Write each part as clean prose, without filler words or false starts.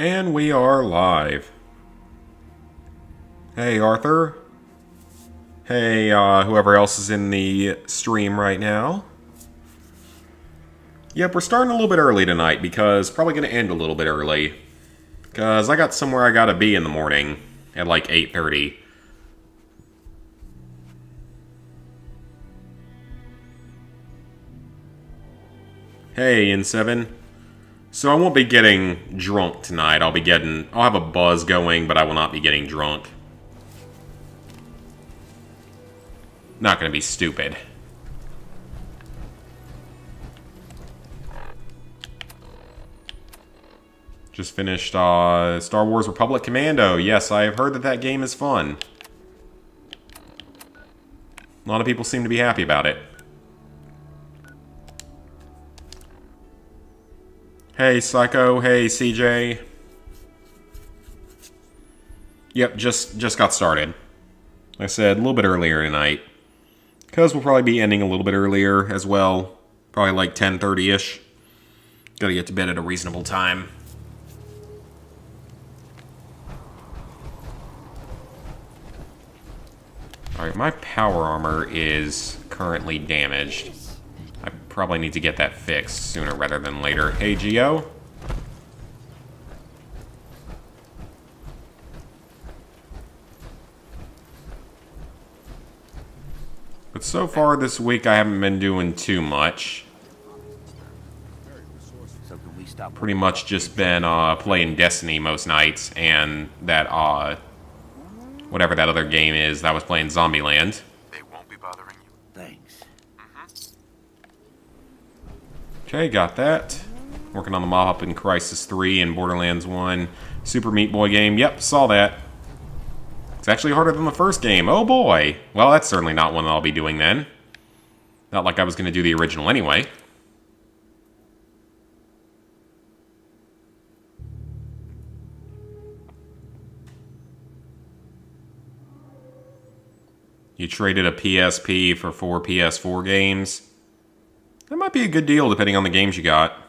And we are live. Hey, Arthur. Hey, whoever else is in the stream right now. Yep, we're starting a little bit early tonight because probably going to end a little bit early. Because I got somewhere I gotta be in the morning at like 8:30. Hey, N7. So I won't be getting drunk tonight. I'll have a buzz going, but I will not be getting drunk. Not gonna be stupid. Just finished Star Wars Republic Commando. Yes, I have heard that that game is fun. A lot of people seem to be happy about it. Hey, Psycho. Hey, CJ. Yep, just got started. Like I said, a little bit earlier tonight. Because we'll probably be ending a little bit earlier as well. Probably like 10:30-ish. Gotta get to bed at a reasonable time. Alright, my power armor is currently damaged. I probably need to get that fixed sooner rather than later. Hey, Geo. But so far this week, I haven't been doing too much. Pretty much just been playing Destiny most nights, and that, whatever that other game is that was playing Zombieland. They won't be bothering you. Thanks. Okay, got that. Working on the mob up in Crisis 3 and Borderlands 1. Super Meat Boy game. Yep, saw that. It's actually harder than the first game. Oh boy. Well, that's certainly not one that I'll be doing then. Not like I was going to do the original anyway. You traded a PSP for 4 PS4 games. That might be a good deal depending on the games you got.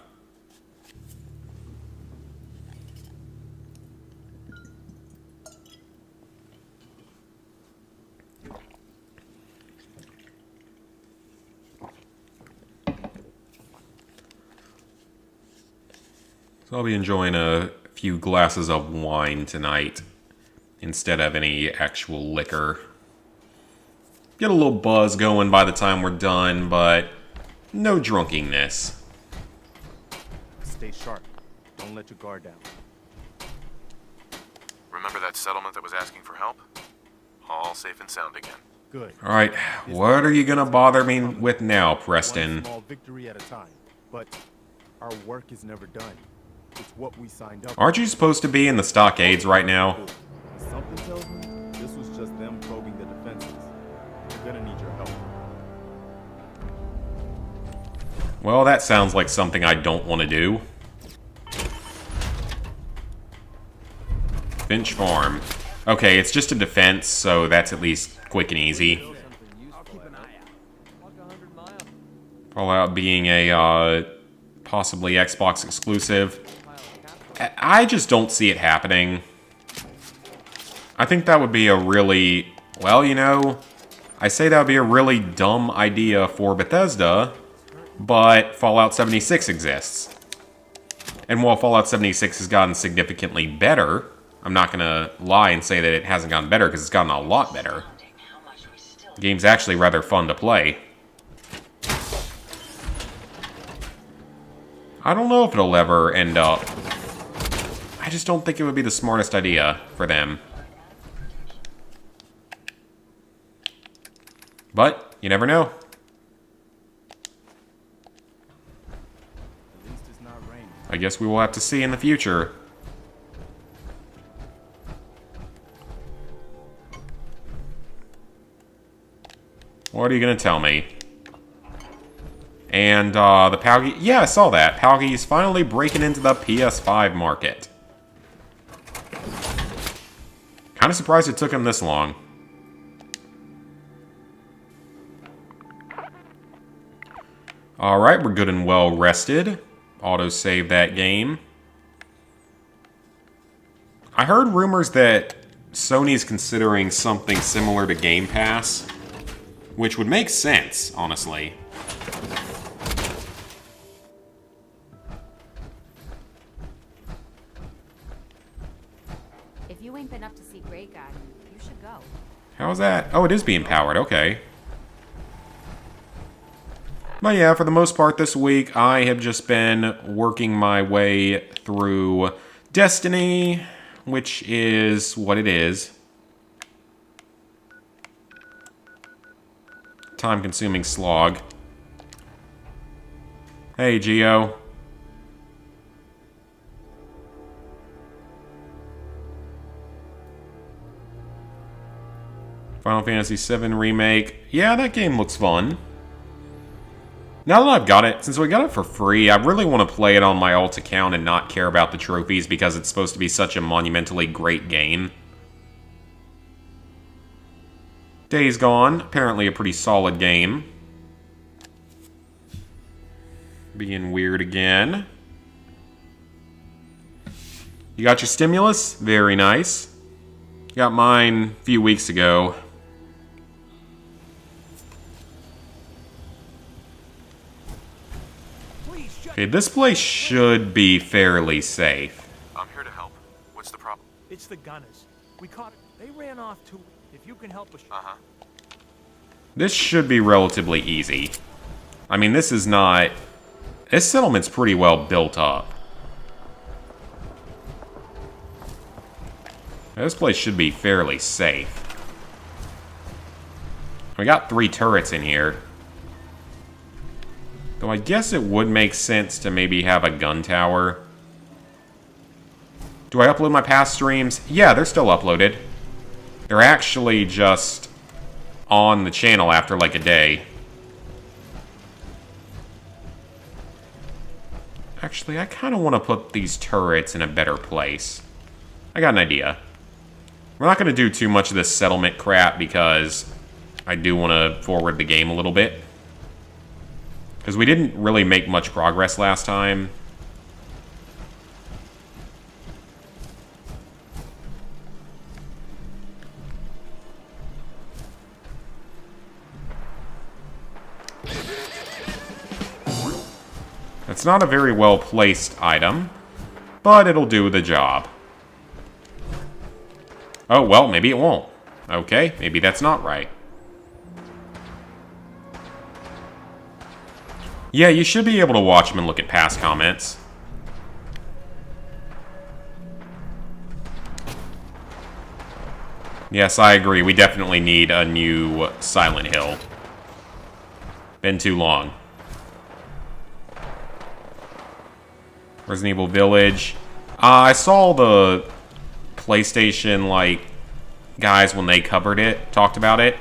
So I'll be enjoying a few glasses of wine tonight instead of any actual liquor. Get a little buzz going by the time we're done, but no drunkiness. Stay sharp. Don't let your guard down. Remember that settlement that was asking for help? All safe and sound again. Good. Alright, what are you gonna bother me with now, Preston? One small victory at a time. But our work is never done. It's what we signed up. Aren't you supposed to be in the stockades right now? Something tells me this was just them probing the defenses. We're gonna need your help. Well, that sounds like something I don't want to do. Finch Farm. Okay, it's just a defense, so that's at least quick and easy. Fallout being a possibly Xbox exclusive. I just don't see it happening. I think that would be a really... Well, you know, I say that would be a really dumb idea for Bethesda, but Fallout 76 exists. And while Fallout 76 has gotten significantly better, I'm not going to lie and say that it hasn't gotten better, because it's gotten a lot better. The game's actually rather fun to play. I don't know if it'll ever end up. I just don't think it would be the smartest idea for them. But, you never know. At least it's not raining. I guess we will have to see in the future. What are you going to tell me? And, the Palgi... Yeah, I saw that. Palgi's finally breaking into the PS5 market. Kind of surprised it took him this long. Alright, we're good and well rested. Auto-save that game. I heard rumors that Sony's considering something similar to Game Pass, which would make sense, honestly. If you ain't been up to see Great Guy, you should go. How is that? Oh, it is being powered. Okay. But yeah, for the most part this week, I have just been working my way through Destiny, which is what it is. Time-consuming slog. Hey, Geo. Final Fantasy VII Remake. Yeah, that game looks fun. Now that I've got it, since we got it for free, I really want to play it on my alt account and not care about the trophies because it's supposed to be such a monumentally great game. Days Gone, apparently a pretty solid game. Being weird again. You got your stimulus? Very nice. Got mine a few weeks ago. Okay, this place should be fairly safe. I'm here to help. What's the problem? It's the gunners. We caught it. They ran off too. If you can help us. Uh-huh. This should be relatively easy. I mean, this is not... This settlement's pretty well built up. This place should be fairly safe. We got 3 turrets in here. Though I guess it would make sense to maybe have a gun tower. Do I upload my past streams? Yeah, they're still uploaded. They're actually just on the channel after like a day. Actually, I kind of want to put these turrets in a better place. I got an idea. We're not going to do too much of this settlement crap because I do want to forward the game a little bit. Because we didn't really make much progress last time. It's not a very well placed item, but it'll do the job. Oh, well, maybe it won't. Okay, maybe that's not right. Yeah, you should be able to watch them and look at past comments. Yes, I agree. We definitely need a new Silent Hill. Been too long. Resident Evil Village. I saw the PlayStation, like, guys when they covered it, talked about it.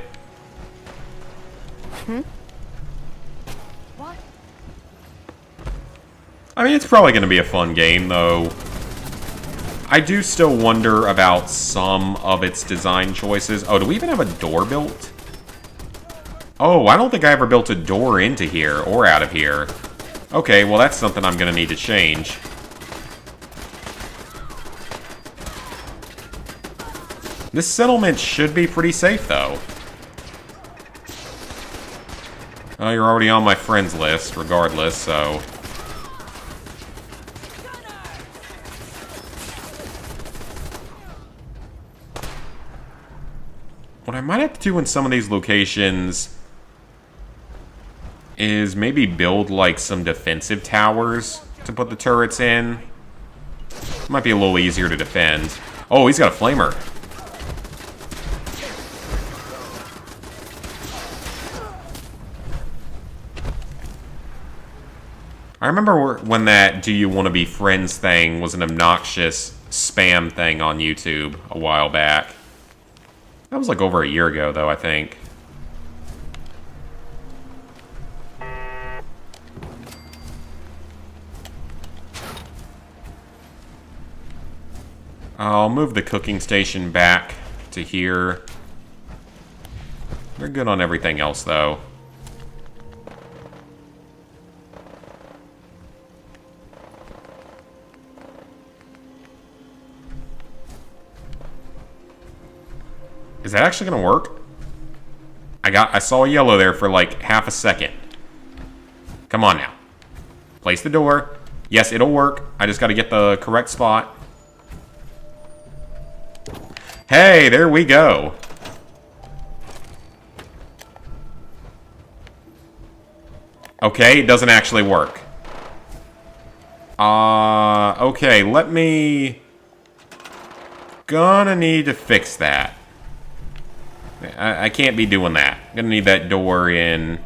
What? I mean, it's probably going to be a fun game, though. I do still wonder about some of its design choices. Oh, do we even have a door built? Oh, I don't think I ever built a door into here or out of here. Okay, well, that's something I'm going to need to change. This settlement should be pretty safe, though. Oh, you're already on my friends list, regardless, so... What I might have to do in some of these locations is maybe build, like, some defensive towers to put the turrets in. Might be a little easier to defend. Oh, he's got a flamer. I remember when that "Do you want to be friends" thing was an obnoxious spam thing on YouTube a while back. That was like over a year ago, though, I think. I'll move the cooking station back to here. They're good on everything else, though. Is that actually gonna work? I saw yellow there for like half a second. Come on now. Place the door. Yes, it'll work. I just gotta get the correct spot. Hey, there we go. Okay, it doesn't actually work. Okay, let me... Gonna need to fix that. I can't be doing that. Gonna need that door in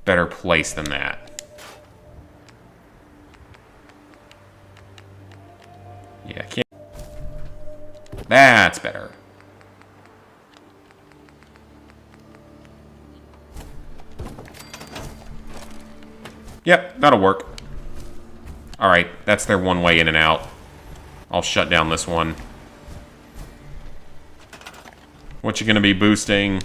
better place than that. Yeah, I can't. That's better. Yep, that'll work. Alright, that's their one way in and out. I'll shut down this one. What you gonna be boosting?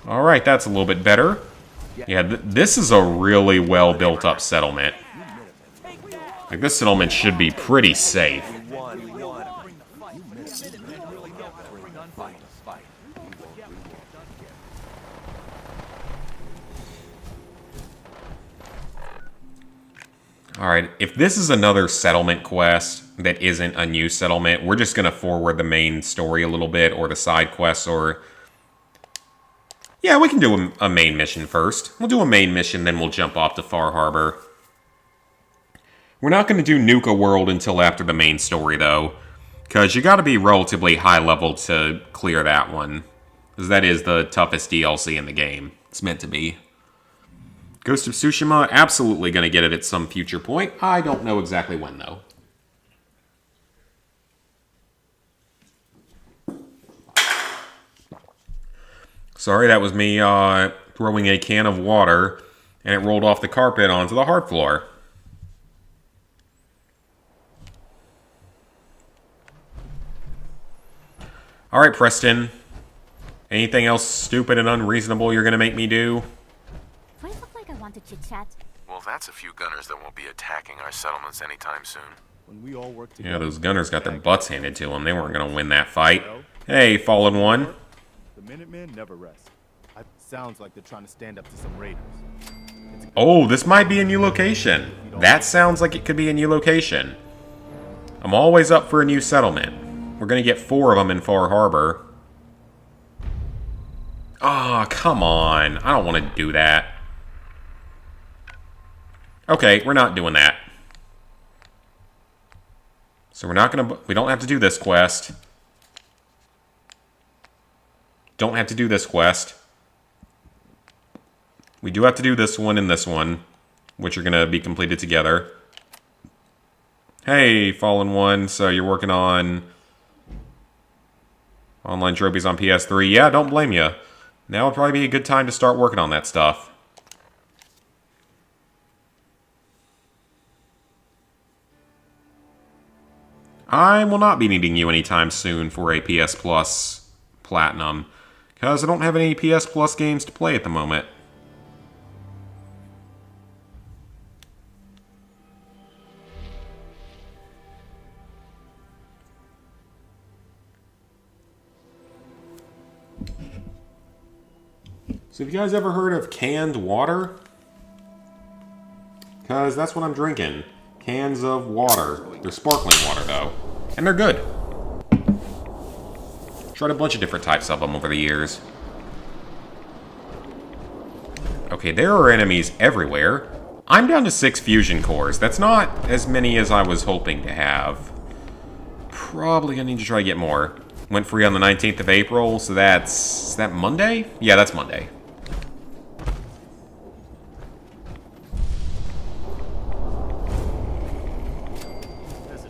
Alright, that's a little bit better. Yeah, this is a really well built up settlement. Like, this settlement should be pretty safe. Alright, if this is another settlement quest that isn't a new settlement, we're just going to forward the main story a little bit, or the side quests, or... Yeah, we can do a main mission first. We'll do a main mission, then we'll jump off to Far Harbor. We're not going to do Nuka World until after the main story, though, because you got to be relatively high level to clear that one, because that is the toughest DLC in the game. It's meant to be. Ghost of Tsushima, absolutely going to get it at some future point. I don't know exactly when, though. Sorry, that was me throwing a can of water, and it rolled off the carpet onto the hard floor. Alright, Preston. Anything else stupid and unreasonable you're going to make me do? Do I look like I want to chit-chat? Well, that's a few gunners that won't be attacking our settlements anytime soon. When we all work together, Yeah, those gunners got their butts handed to them. They weren't going to win that fight. Hey, Fallen One. the Minutemen never rest. Sounds like they're trying to stand up to some raiders. Oh, this might be a new location. That sounds like it could be a new location. I'm always up for a new settlement. We're going to get 4 of them in Far Harbor. Ah, come on. I don't want to do that. Okay, we're not doing that. So we're not going to... We don't have to do this quest. Don't have to do this quest. We do have to do this one and this one, which are going to be completed together. Hey, Fallen One, so you're working on online trophies on PS3. Yeah, don't blame you. Now would probably be a good time to start working on that stuff. I will not be needing you anytime soon for a PS Plus Platinum, because I don't have any PS Plus games to play at the moment. So have you guys ever heard of canned water? Because that's what I'm drinking. Cans of water. They're sparkling water, though. And they're good. Tried a bunch of different types of them over the years. Okay, there are enemies everywhere. I'm down to 6 fusion cores. That's not as many as I was hoping to have. Probably gonna need to try to get more. Went free on the 19th of April, so that's... Is that Monday? Yeah, that's Monday.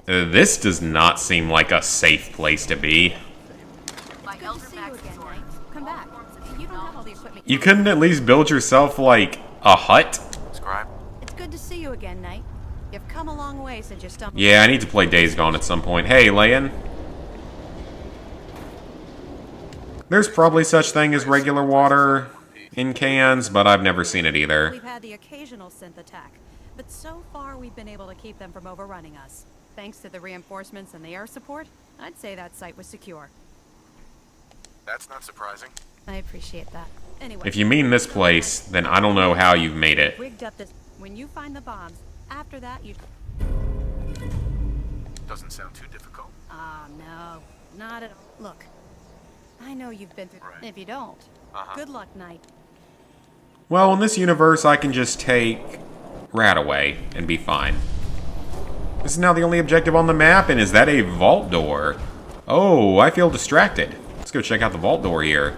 This does not seem like a safe place to be. Come back. You don't have all the equipment. You couldn't at least build yourself, like, a hut? Scribe? It's good to see you again, Knight. You've come a long way since you stumbled. Yeah, I need to play Days Gone at some point. Hey, Leyen. There's probably such thing as regular water in cans, but I've never seen it either. We've had the occasional synth attack, But so far, we've been able to keep them from overrunning us. Thanks to the reinforcements and the air support, I'd say that site was secure. That's not surprising. I appreciate that. Anyway, If you mean this place, then I don't know how you've made it. rigged up this. When you find the bombs, after that you. Doesn't sound too difficult. Ah, no, not at all. Look, I know you've been through. Right. If you don't, good luck, Knight. Well, in this universe, I can just take Rat away and be fine. This is now the only objective on the map, and is that a vault door? Oh, I feel distracted. Let's go check out the vault door here.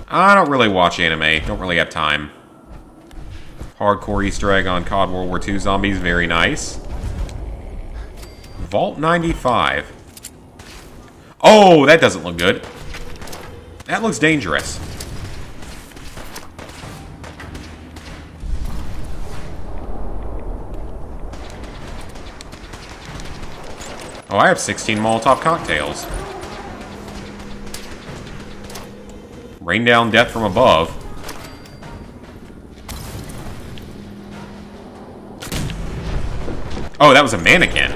I don't really watch anime. Don't really have time. Hardcore Easter egg on COD World War II zombies. Very nice. Vault 95. Oh, that doesn't look good. That looks dangerous. Oh, I have 16 Molotov cocktails. Rain down death from above. Oh, that was a mannequin.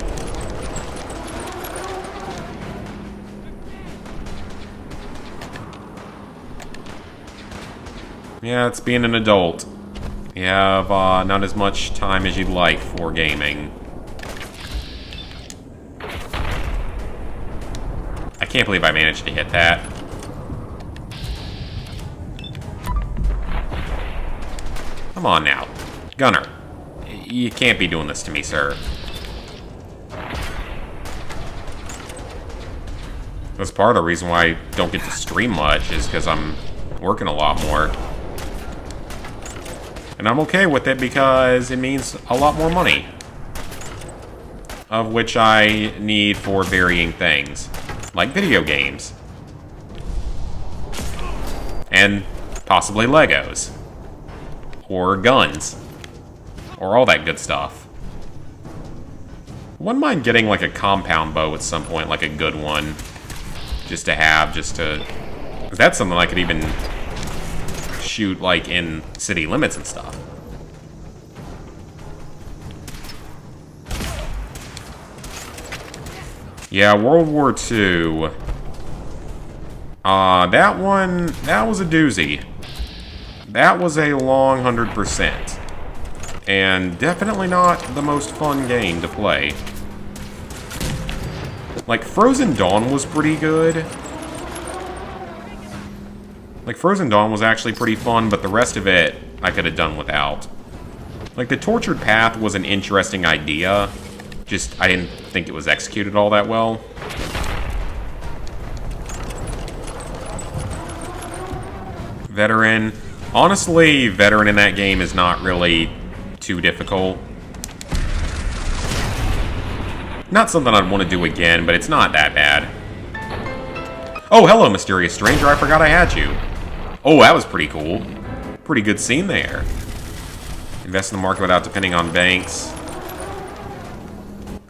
Yeah, it's being an adult. You have not as much time as you'd like for gaming. I can't believe I managed to hit that. Come on now. Gunner. You can't be doing this to me, sir. That's part of the reason why I don't get to stream much, is because I'm working a lot more. And I'm okay with it because it means a lot more money. Of which I need for varying things. Like video games. And possibly Legos. Or guns. Or all that good stuff. Wouldn't mind getting like a compound bow at some point, like a good one. Just to have, just to... 'cause that's something I could even shoot like in city limits and stuff. Yeah, World War II. That one, that was a doozy. That was a long 100%. And definitely not the most fun game to play. Like, Frozen Dawn was pretty good. Like, Frozen Dawn was actually pretty fun, but the rest of it, I could have done without. Like, the Tortured Path was an interesting idea. Just, I didn't think it was executed all that well. Veteran. Honestly, Veteran in that game is not really too difficult. Not something I'd want to do again, but it's not that bad. Oh, hello, Mysterious Stranger. I forgot I had you. Oh, that was pretty cool. Pretty good scene there. Invest in the market without depending on banks.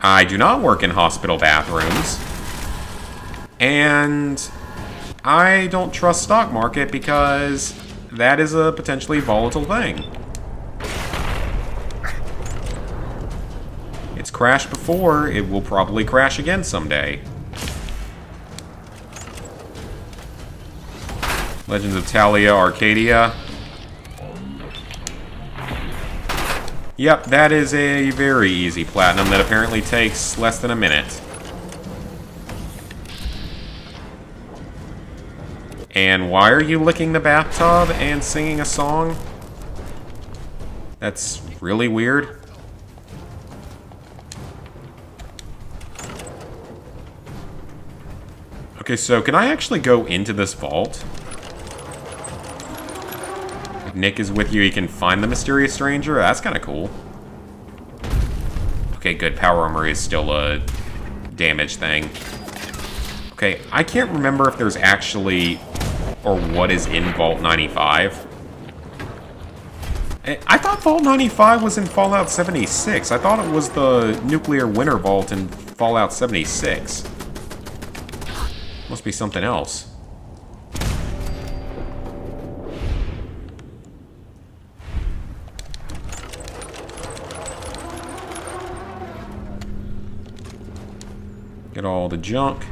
I do not work in hospital bathrooms. And I don't trust stock market because that is a potentially volatile thing. It's crashed before, it will probably crash again someday. Legends of Talia Arcadia. Yep, that is a very easy platinum that apparently takes less than a minute. And why are you licking the bathtub and singing a song? That's really weird. Okay, so can I actually go into this vault? If Nick is with you, he can find the Mysterious Stranger? That's kind of cool. Okay, good. Power armor is still a damage thing. Okay, I can't remember if there's actually... or what is in Vault 95. I thought Vault 95 was in Fallout 76. I thought it was the Nuclear Winter Vault in Fallout 76. Must be something else. Get all the junk.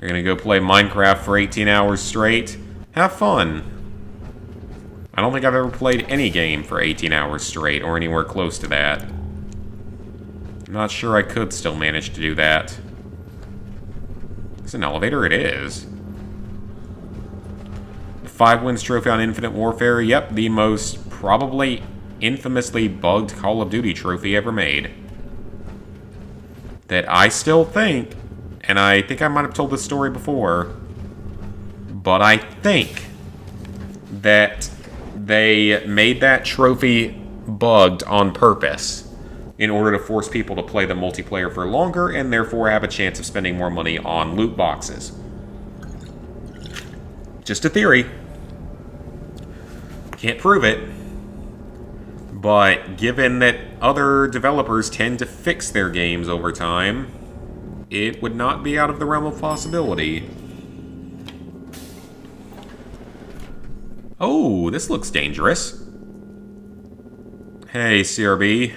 You're gonna go play Minecraft for 18 hours straight. Have fun. I don't think I've ever played any game for 18 hours straight, or anywhere close to that. I'm not sure I could still manage to do that. It's an elevator, it is. The 5 wins trophy on Infinite Warfare. Yep, the most probably infamously bugged Call of Duty trophy ever made. That I still think, and I think I might have told this story before, but I think that they made that trophy bugged on purpose in order to force people to play the multiplayer for longer and therefore have a chance of spending more money on loot boxes. Just a theory. Can't prove it. But given that other developers tend to fix their games over time, it would not be out of the realm of possibility. Oh, this looks dangerous. Hey, CRB.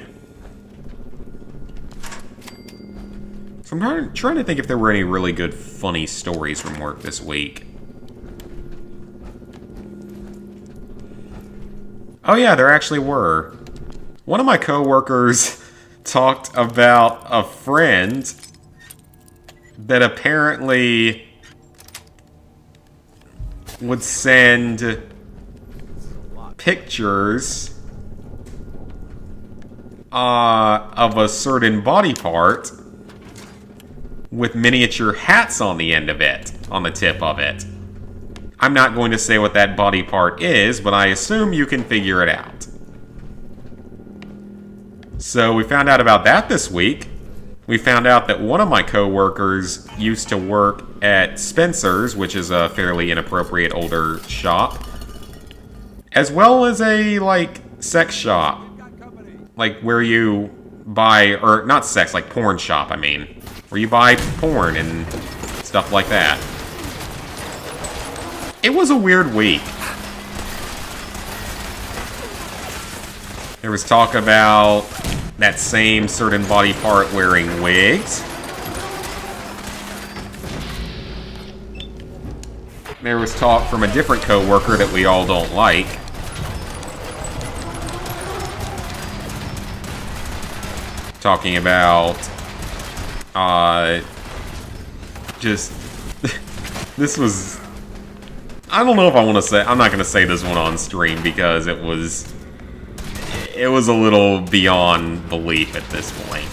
So I'm trying to think if there were any really good, funny stories from work this week. Oh yeah, there actually were. One of my coworkers talked about a friend that apparently would send pictures of a certain body part with miniature hats on the end of it, on the tip of it. I'm not going to say what that body part is, but I assume you can figure it out. So we found out about that this week. We found out that one of my coworkers used to work at Spencer's, which is a fairly inappropriate older shop, as well as a, like, sex shop. Like, where you buy, or not sex, like porn shop, I mean. Where you buy porn and stuff like that. It was a weird week. There was talk about that same certain body part wearing wigs. There was talk from a different coworker that we all don't like. Talking about, just, this was, I don't know if I want to say, I'm not going to say this one on stream because it was a little beyond belief at this point,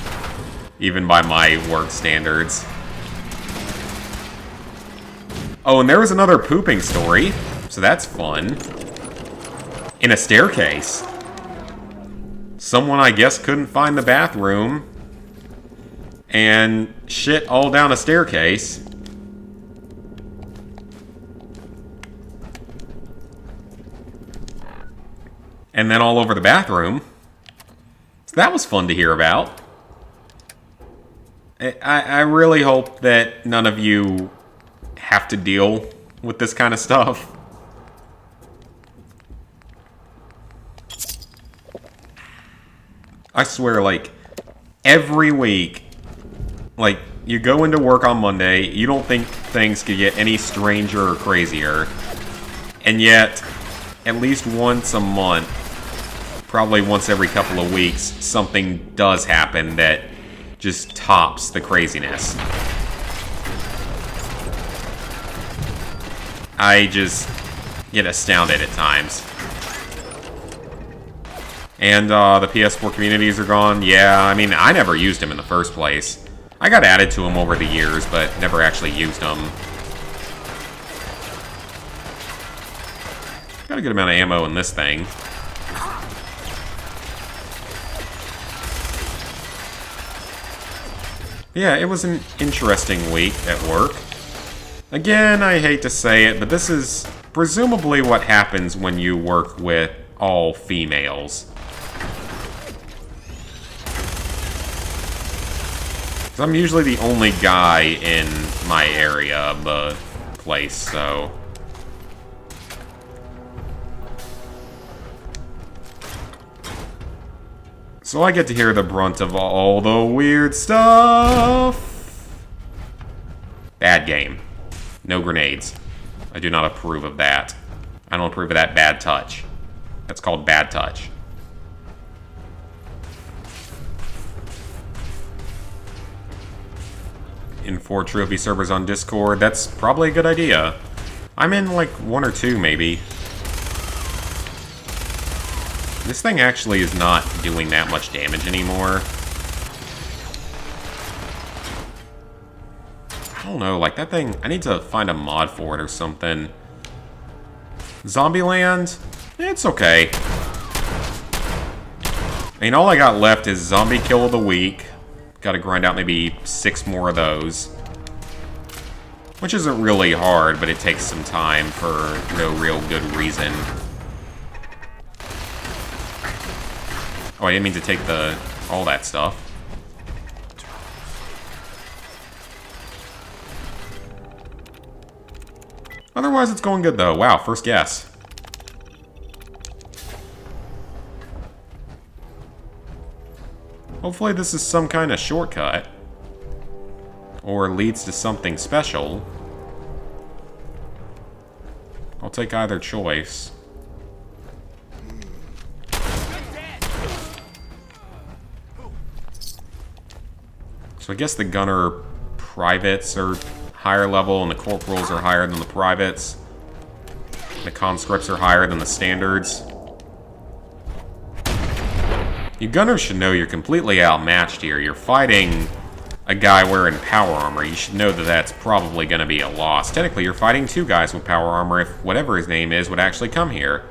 even by my work standards. Oh, and there was another pooping story, so that's fun. In a staircase. Someone, I guess, couldn't find the bathroom and shit all down a staircase. And then all over the bathroom. So that was fun to hear about. I really hope that none of you have to deal with this kind of stuff. I swear, like, every week, like, you go into work on Monday, you don't think things could get any stranger or crazier. And yet, at least once a month, probably once every couple of weeks, something does happen that just tops the craziness. I just get astounded at times. And the PS4 communities are gone. Yeah, I mean, I never used them in the first place. I got added to them over the years, but never actually used them. Got a good amount of ammo in this thing. Yeah, it was an interesting week at work. Again, I hate to say it, but this is presumably what happens when you work with all females. I'm usually the only guy in my area of the place, so... So I get to hear the brunt of all the weird stuff. Bad game. No grenades. I do not approve of that. I don't approve of that bad touch. That's called bad touch. In 4 trophy servers on Discord, that's probably a good idea. I'm in like 1 or 2 maybe. This thing actually is not doing that much damage anymore. I don't know, like that thing, I need to find a mod for it or something. Zombieland? It's okay. I mean, all I got left is Zombie Kill of the Week. Gotta grind out maybe 6 more of those. Which isn't really hard, but it takes some time for no real good reason. Oh, I didn't mean to take all that stuff. Otherwise, it's going good, though. Wow, first guess. Hopefully this is some kind of shortcut. Or leads to something special. I'll take either choice. So I guess the gunner privates are higher level and the corporals are higher than the privates. The conscripts are higher than the standards. You gunners should know you're completely outmatched here. You're fighting a guy wearing power armor. You should know that that's probably going to be a loss. Technically, you're fighting 2 guys with power armor if whatever his name is would actually come here.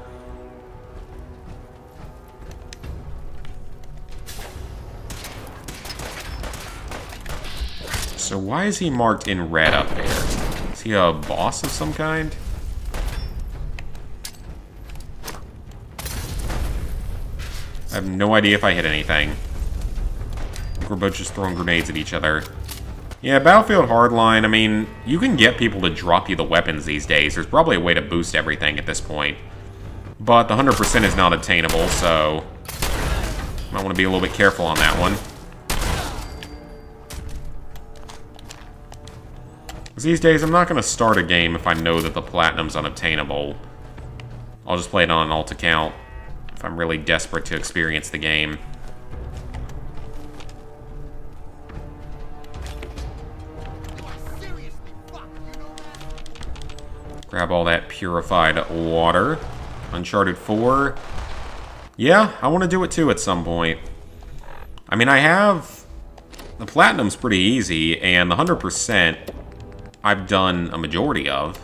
So why is he marked in red up there? Is he a boss of some kind? I have no idea if I hit anything. I think we're both just throwing grenades at each other. Yeah, Battlefield Hardline, I mean, you can get people to drop you the weapons these days. There's probably a way to boost everything at this point. But the 100% is not attainable, so might want to be a little bit careful on that one. Because these days, I'm not going to start a game if I know that the Platinum's unobtainable. I'll just play it on an alt account if I'm really desperate to experience the game. Grab all that purified water. Uncharted 4. Yeah, I want to do it too at some point. I mean, I have... The Platinum's pretty easy, and the 100% I've done a majority of.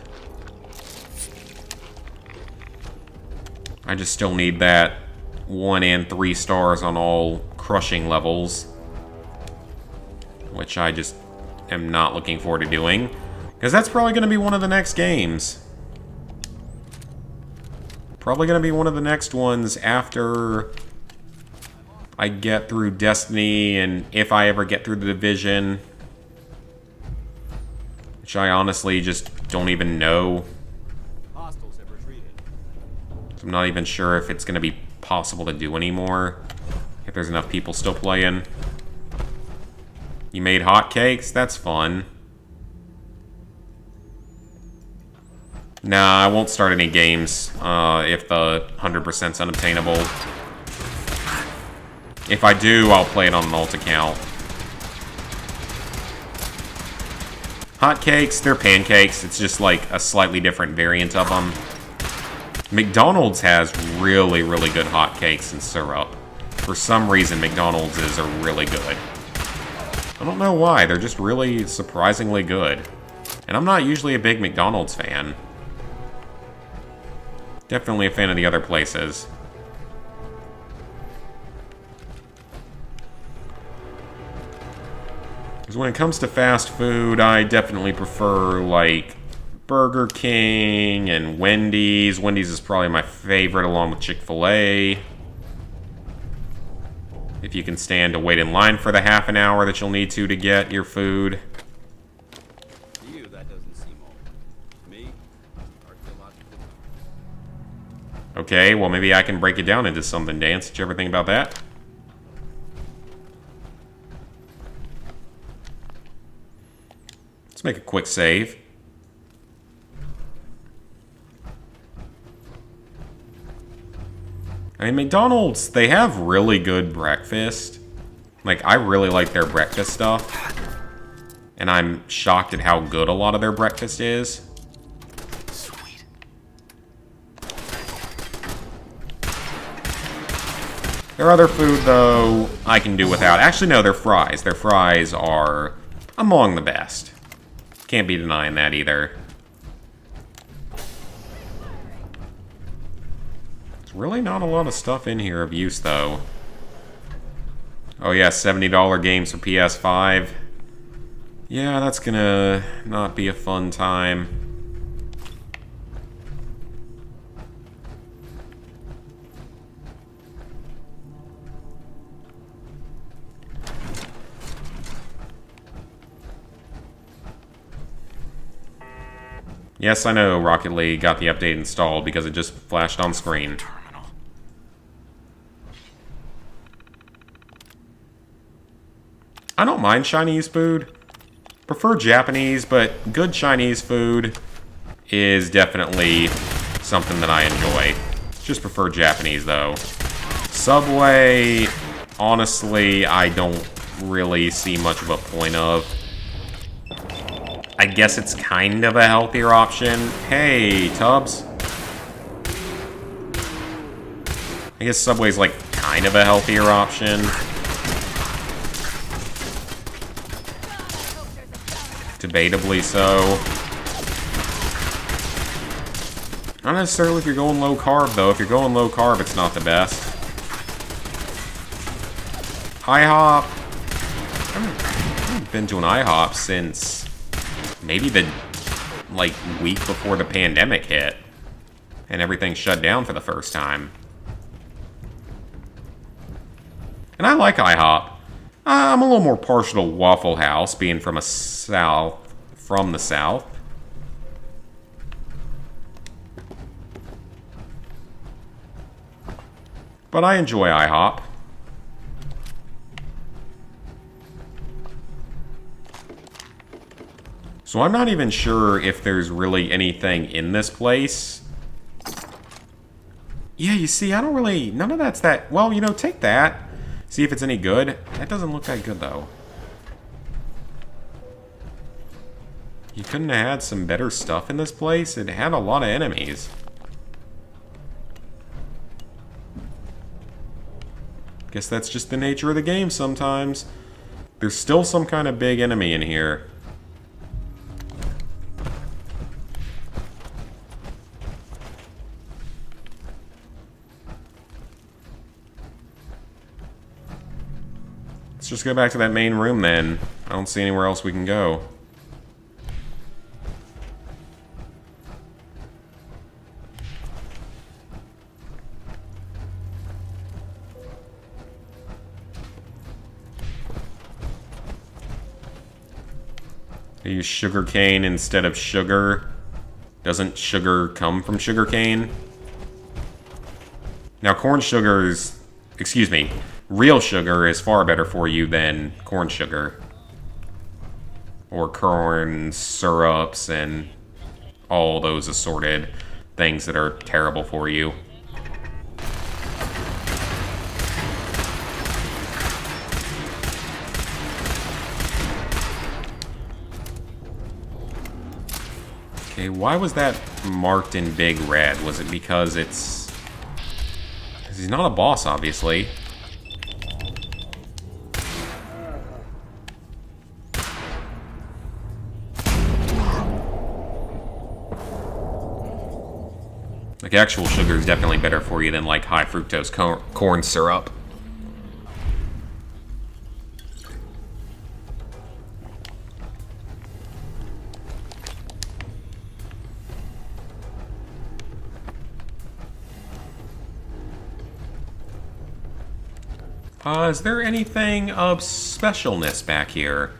I just still need that 1 and 3 stars on all crushing levels. Which I just am not looking forward to doing. Because that's probably going to be one of the next games. Probably going to be one of the next ones after I get through Destiny, and if I ever get through the Division. Which I honestly just don't even know. Hostiles have retreated. I'm not even sure if it's going to be possible to do anymore. If there's enough people still playing. You made hotcakes? That's fun. Nah, I won't start any games if the 100%'s unobtainable. If I do, I'll play it on an alt account. Hotcakes, they're pancakes. It's just like a slightly different variant of them. McDonald's has really, really good hotcakes and syrup. For some reason, McDonald's are really good. I don't know why, they're just really surprisingly good. And I'm not usually a big McDonald's fan. Definitely a fan of the other places. Because when it comes to fast food, I definitely prefer, like, Burger King and Wendy's. Wendy's is probably my favorite, along with Chick-fil-A. If you can stand to wait in line for the half an hour that you'll need to get your food. To you, that doesn't seem old. To me, archaeological. Okay, well, maybe I can break it down into something, Dance. Did you ever think about that? Let's make a quick save. I mean, McDonald's, they have really good breakfast. Like, I really like their breakfast stuff. And I'm shocked at how good a lot of their breakfast is. Sweet. Their other food, though, I can do without. Actually, no, their fries. Their fries are among the best. Can't be denying that either. There's really not a lot of stuff in here of use, though. Oh yeah, $70 games for PS5. Yeah, that's gonna not be a fun time. Yes, I know Rocket League got the update installed because it just flashed on screen. Terminal. I don't mind Chinese food. Prefer Japanese, but good Chinese food is definitely something that I enjoy. Just prefer Japanese, though. Subway, honestly, I don't really see much of a point of. I guess it's kind of a healthier option. Hey, Tubbs. I guess Subway's like kind of a healthier option. Debatably so. Not necessarily if you're going low carb, though. If you're going low carb, it's not the best. IHOP. I haven't been to an IHOP since maybe the, like, week before the pandemic hit. And everything shut down for the first time. And I like IHOP. I'm a little more partial to Waffle House, being from the South. But I enjoy IHOP. So I'm not even sure if there's really anything in this place. Yeah, you see, I don't really... None of that's that... Well, you know, take that. See if it's any good. That doesn't look that good, though. You couldn't have had some better stuff in this place? It had a lot of enemies. Guess that's just the nature of the game sometimes. There's still some kind of big enemy in here. Let's just go back to that main room then. I don't see anywhere else we can go. I use sugar cane instead of sugar. Doesn't sugar come from sugar cane? Now corn sugar's... Excuse me. Real sugar is far better for you than corn sugar. Or corn syrups and all those assorted things that are terrible for you. Okay, why was that marked in big red? Was it because it's... Because he's not a boss, obviously. Like, actual sugar is definitely better for you than, like, high fructose corn syrup. Is there anything of specialness back here?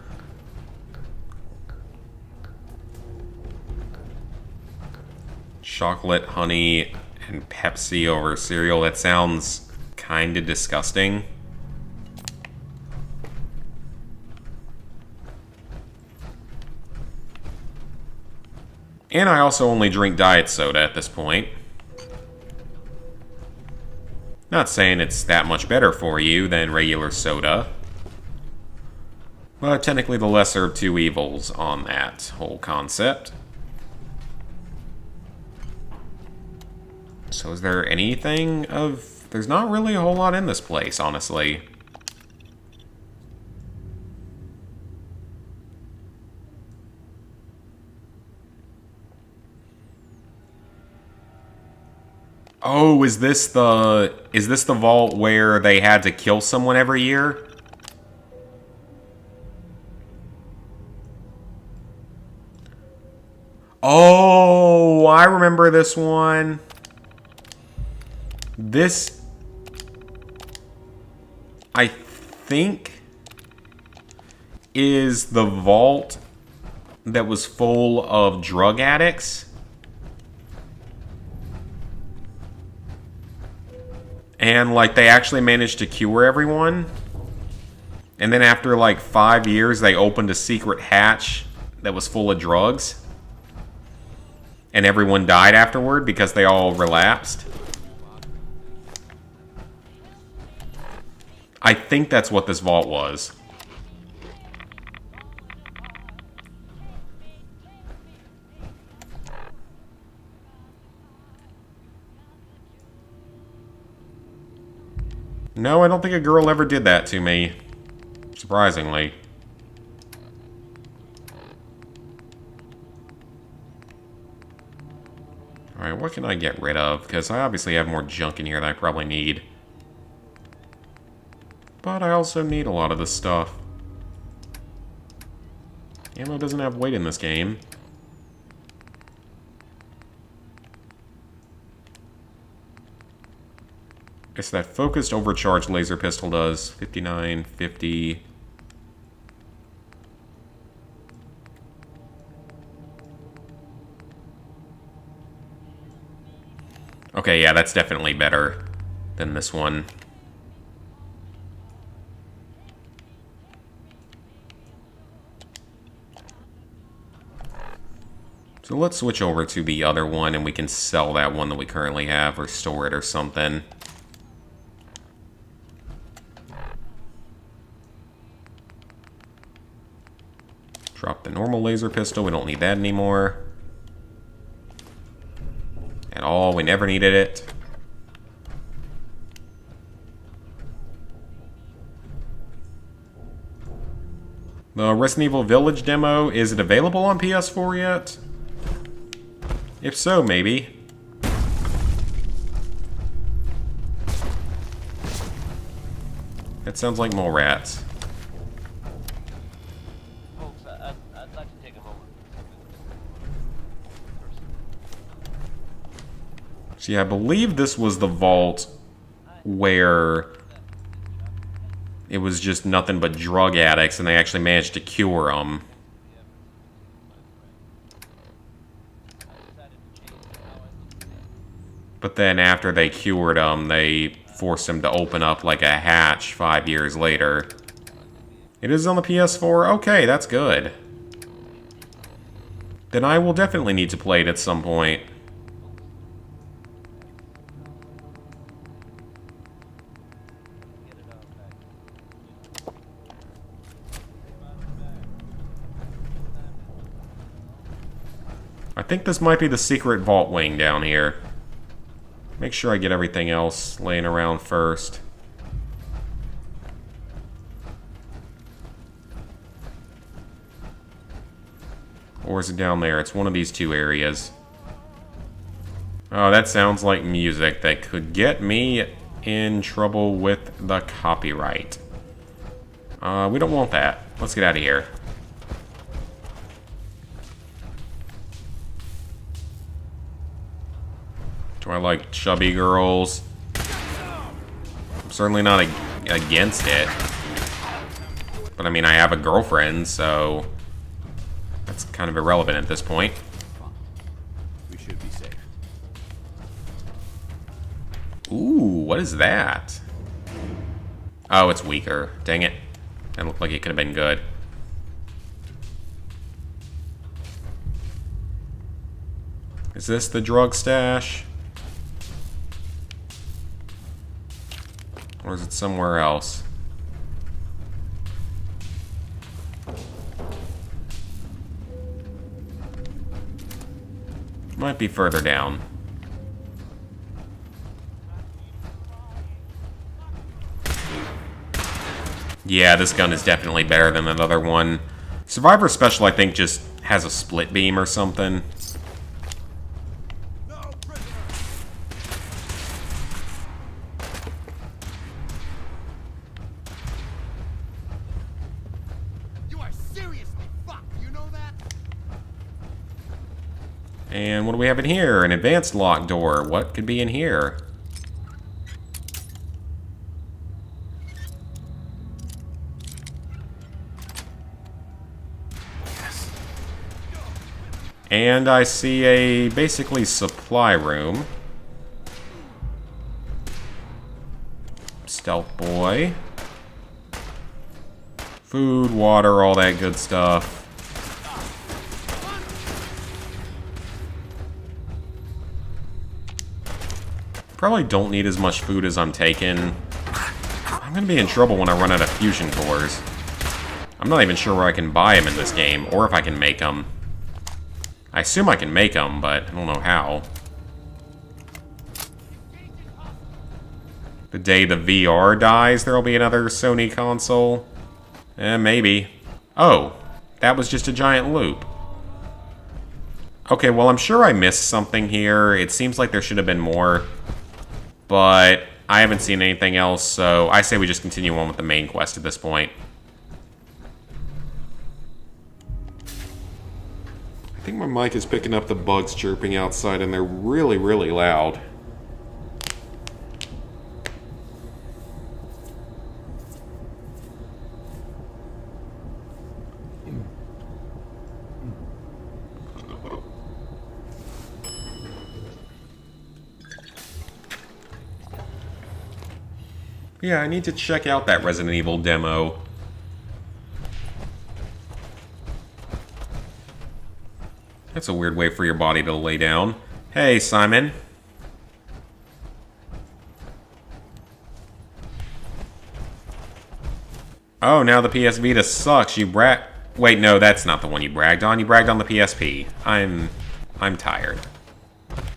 Chocolate, honey, and Pepsi over cereal. That sounds kind of disgusting. And I also only drink diet soda at this point. Not saying it's that much better for you than regular soda. But technically the lesser of two evils on that whole concept. So is there anything of... There's not really a whole lot in this place, honestly. Oh, is this the vault where they had to kill someone every year? Oh, I remember this one. This, I think, is the vault that was full of drug addicts. And, like, they actually managed to cure everyone. And then after, like, 5 years, they opened a secret hatch that was full of drugs. And everyone died afterward because they all relapsed. I think that's what this vault was. No, I don't think a girl ever did that to me. Surprisingly. Alright, what can I get rid of? Because I obviously have more junk in here than I probably need. But I also need a lot of this stuff. Ammo doesn't have weight in this game. Guess that focused overcharged laser pistol does 59, 50. Okay, yeah, that's definitely better than this one. So let's switch over to the other one and we can sell that one that we currently have or store it or something. Drop the normal laser pistol, we don't need that anymore. At all, we never needed it. The Resident Evil Village demo, is it available on PS4 yet? If so, maybe. That sounds like mole rats. See, I believe this was the vault where it was just nothing but drug addicts and they actually managed to cure them. But then after they cured them, they forced them to open up like a hatch 5 years later. It is on the PS4? Okay, that's good. Then I will definitely need to play it at some point. I think this might be the secret vault wing down here. Make sure I get everything else laying around first. Or is it down there? It's one of these two areas. Oh, that sounds like music that could get me in trouble with the copyright. We don't want that. Let's get out of here. Do I like chubby girls? I'm certainly not against it. But I mean, I have a girlfriend, so that's kind of irrelevant at this point. We should be safe. Ooh, what is that? Oh, it's weaker. Dang it. That looked like it could have been good. Is this the drug stash? Or is it somewhere else? Might be further down. Yeah, this gun is definitely better than that other one. Survivor Special, I think, just has a split beam or something. You are seriously fucked, you know that? And what do we have in here? An advanced lock door. What could be in here? And I see a basically supply room. Stealth boy. Food, water, all that good stuff. Probably don't need as much food as I'm taking. I'm gonna be in trouble when I run out of fusion cores. I'm not even sure where I can buy them in this game, or if I can make them. I assume I can make them, but I don't know how. The day the VR dies, there'll be another Sony console. Maybe. Oh, that was just a giant loop. Okay, well, I'm sure I missed something here. It seems like there should have been more. But I haven't seen anything else, so I say we just continue on with the main quest at this point. I think my mic is picking up the bugs chirping outside, and they're really, really loud. Yeah, I need to check out that Resident Evil demo. That's a weird way for your body to lay down. Hey, Simon. Oh, now the PS Vita sucks. You Wait, no, that's not the one you bragged on. You bragged on the PSP. I'm tired.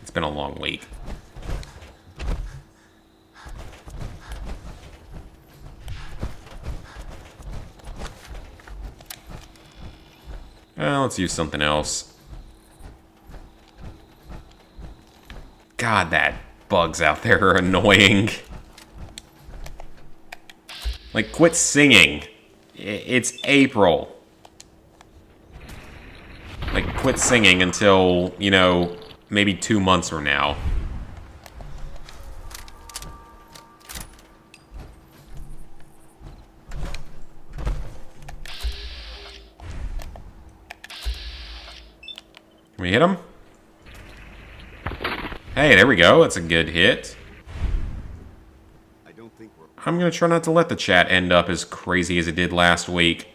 It's been a long week. Well, let's use something else. God, that bugs out there are annoying. Like, quit singing. It's April. Like, quit singing until, you know, maybe 2 months from now. Can we hit him? Hey, there we go. That's a good hit. I don't think we're... I'm going to try not to let the chat end up as crazy as it did last week.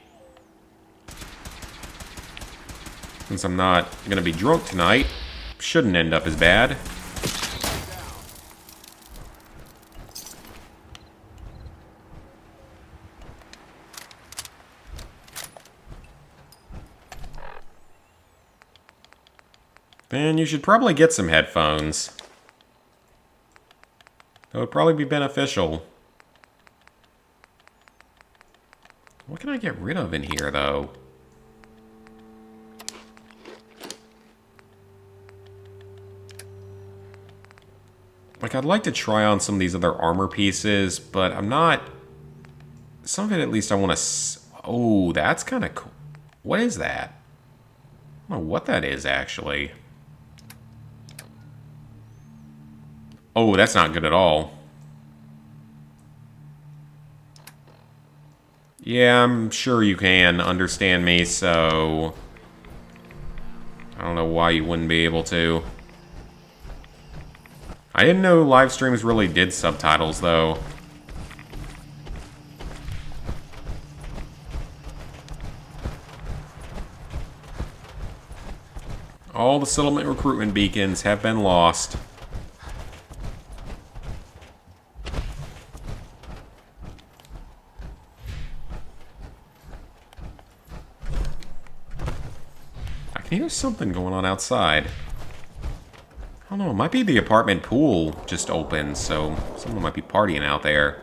Since I'm not going to be drunk tonight, shouldn't end up as bad. Then you should probably get some headphones. That would probably be beneficial. What can I get rid of in here, though? Like, I'd like to try on some of these other armor pieces, but I'm not... Some of it, at least, I want to... Oh, that's kind of cool. What is that? I don't know what that is, actually. Oh, that's not good at all. Yeah, I'm sure you can understand me, so... I don't know why you wouldn't be able to. I didn't know live streams really did subtitles, though. All the settlement recruitment beacons have been lost. I can hear something going on outside. I don't know, it might be the apartment pool just open, so someone might be partying out there.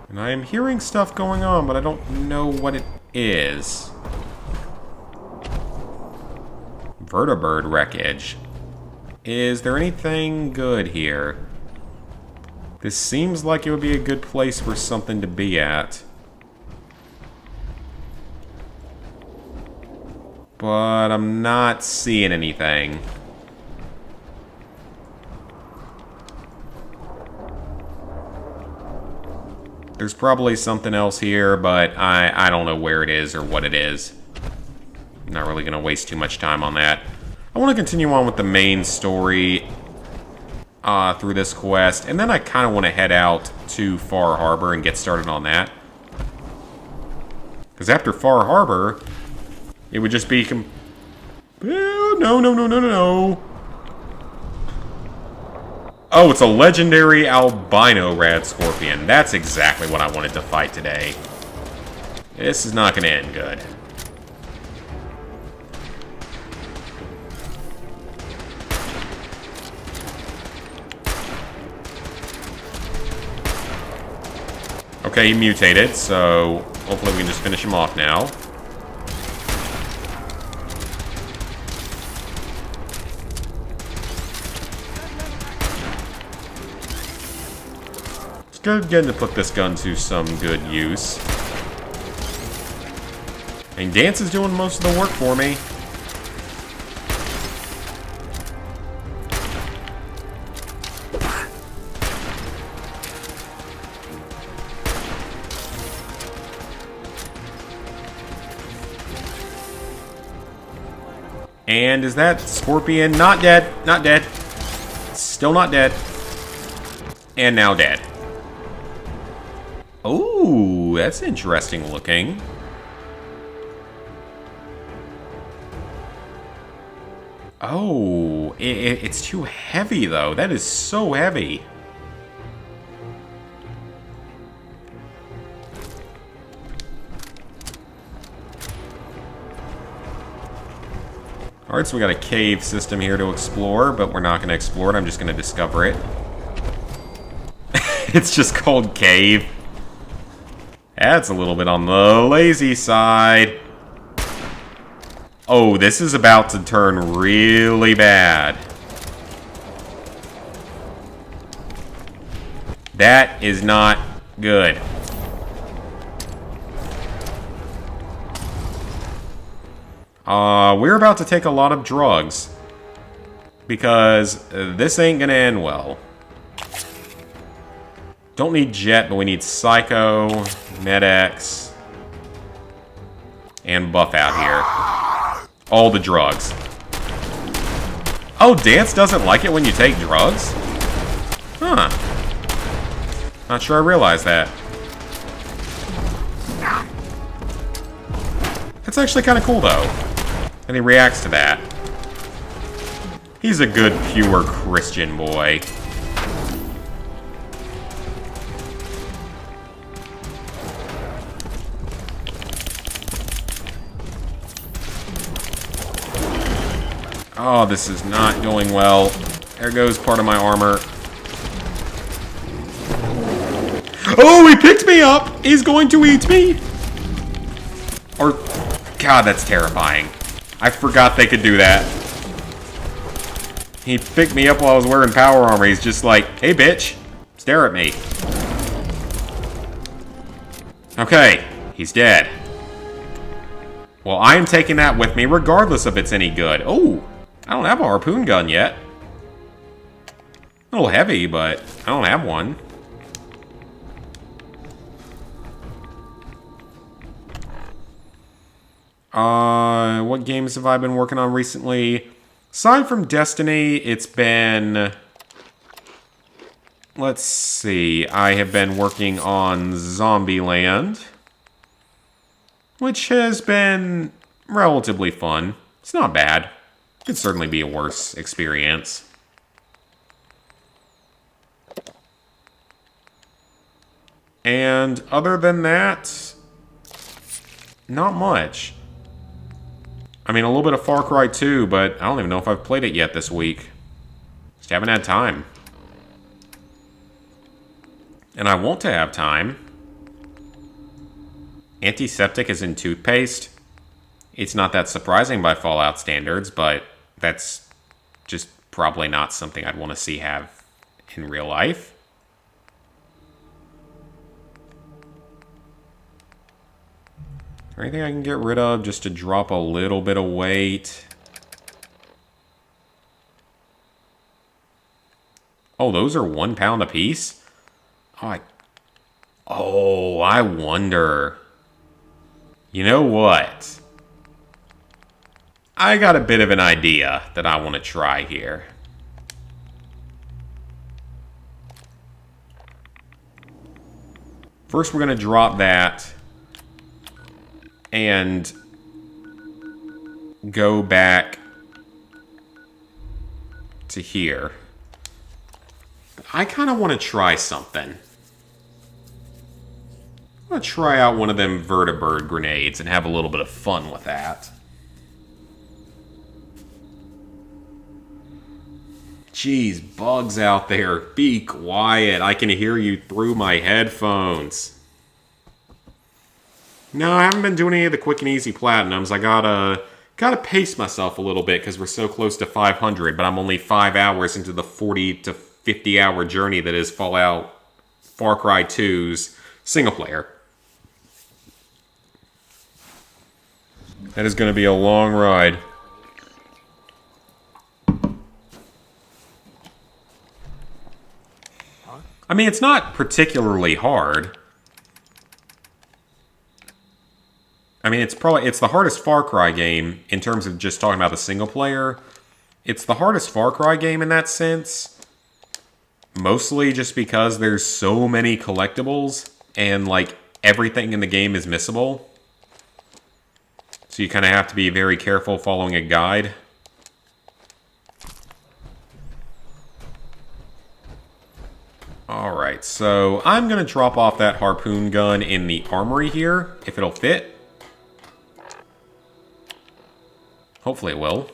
And I am hearing stuff going on, but I don't know what it is. Vertibird Wreckage. Is there anything good here? This seems like it would be a good place for something to be at. But I'm not seeing anything. There's probably something else here, but I don't know where it is or what it is. I'm not really going to waste too much time on that. I want to continue on with the main story through this quest, and then I kind of want to head out to Far Harbor and get started on that. Because after Far Harbor, it would just be... No. Oh, it's a legendary albino rad scorpion. That's exactly what I wanted to fight today. This is not going to end good. Okay, he mutated, so hopefully we can just finish him off now. It's good getting to put this gun to some good use. And Dance is doing most of the work for me. And is that scorpion not dead? Not dead. Still not dead. And now dead. Oh, that's interesting looking. Oh, it's too heavy though. That is so heavy. Alright, so we got a cave system here to explore, but we're not going to explore it. I'm just going to discover it. It's just called Cave. That's a little bit on the lazy side. Oh, this is about to turn really bad. That is not good. We're about to take a lot of drugs. Because this ain't gonna end well. Don't need Jet, but we need Psycho, Med-X, and Buff out here. All the drugs. Oh, Dance doesn't like it when you take drugs? Huh. Not sure I realized that. That's actually kind of cool, though. And he reacts to that. He's a good, pure Christian boy. Oh, this is not going well. There goes part of my armor. Oh, he picked me up! He's going to eat me! Or... God, that's terrifying. I forgot they could do that. He picked me up while I was wearing power armor. He's just like, hey, bitch. Stare at me. Okay, he's dead. Well, I am taking that with me regardless if it's any good. Oh, I don't have a harpoon gun yet. A little heavy, but I don't have one. What games have I been working on recently? Aside from Destiny, it's been let's see. I have been working on Zombieland, which has been relatively fun. It's not bad. Could certainly be a worse experience. And other than that, not much. I mean, a little bit of Far Cry 2, but I don't even know if I've played it yet this week. Just haven't had time. And I want to have time. Antiseptic is in toothpaste. It's not that surprising by Fallout standards, but that's just probably not something I'd want to see have in real life. Is there anything I can get rid of just to drop a little bit of weight? Oh, those are 1 pound a piece? Oh, I wonder. You know what? I got a bit of an idea that I want to try here. First, we're going to drop that and go back to here. I kind of want to try something. I'm going to try out one of them Vertibird grenades and have a little bit of fun with that. Jeez, bugs out there. Be quiet. I can hear you through my headphones. No, I haven't been doing any of the quick and easy platinums. I gotta pace myself a little bit because we're so close to 500, but I'm only 5 hours into the 40 to 50 hour journey that is Fallout Far Cry 2's single player. That is going to be a long ride. I mean, it's not particularly hard. I mean, it's the hardest Far Cry game in terms of just talking about the single player. It's the hardest Far Cry game in that sense. Mostly just because there's so many collectibles and like everything in the game is missable. So you kind of have to be very careful following a guide. Alright, so I'm going to drop off that harpoon gun in the armory here, if it'll fit. Hopefully it will.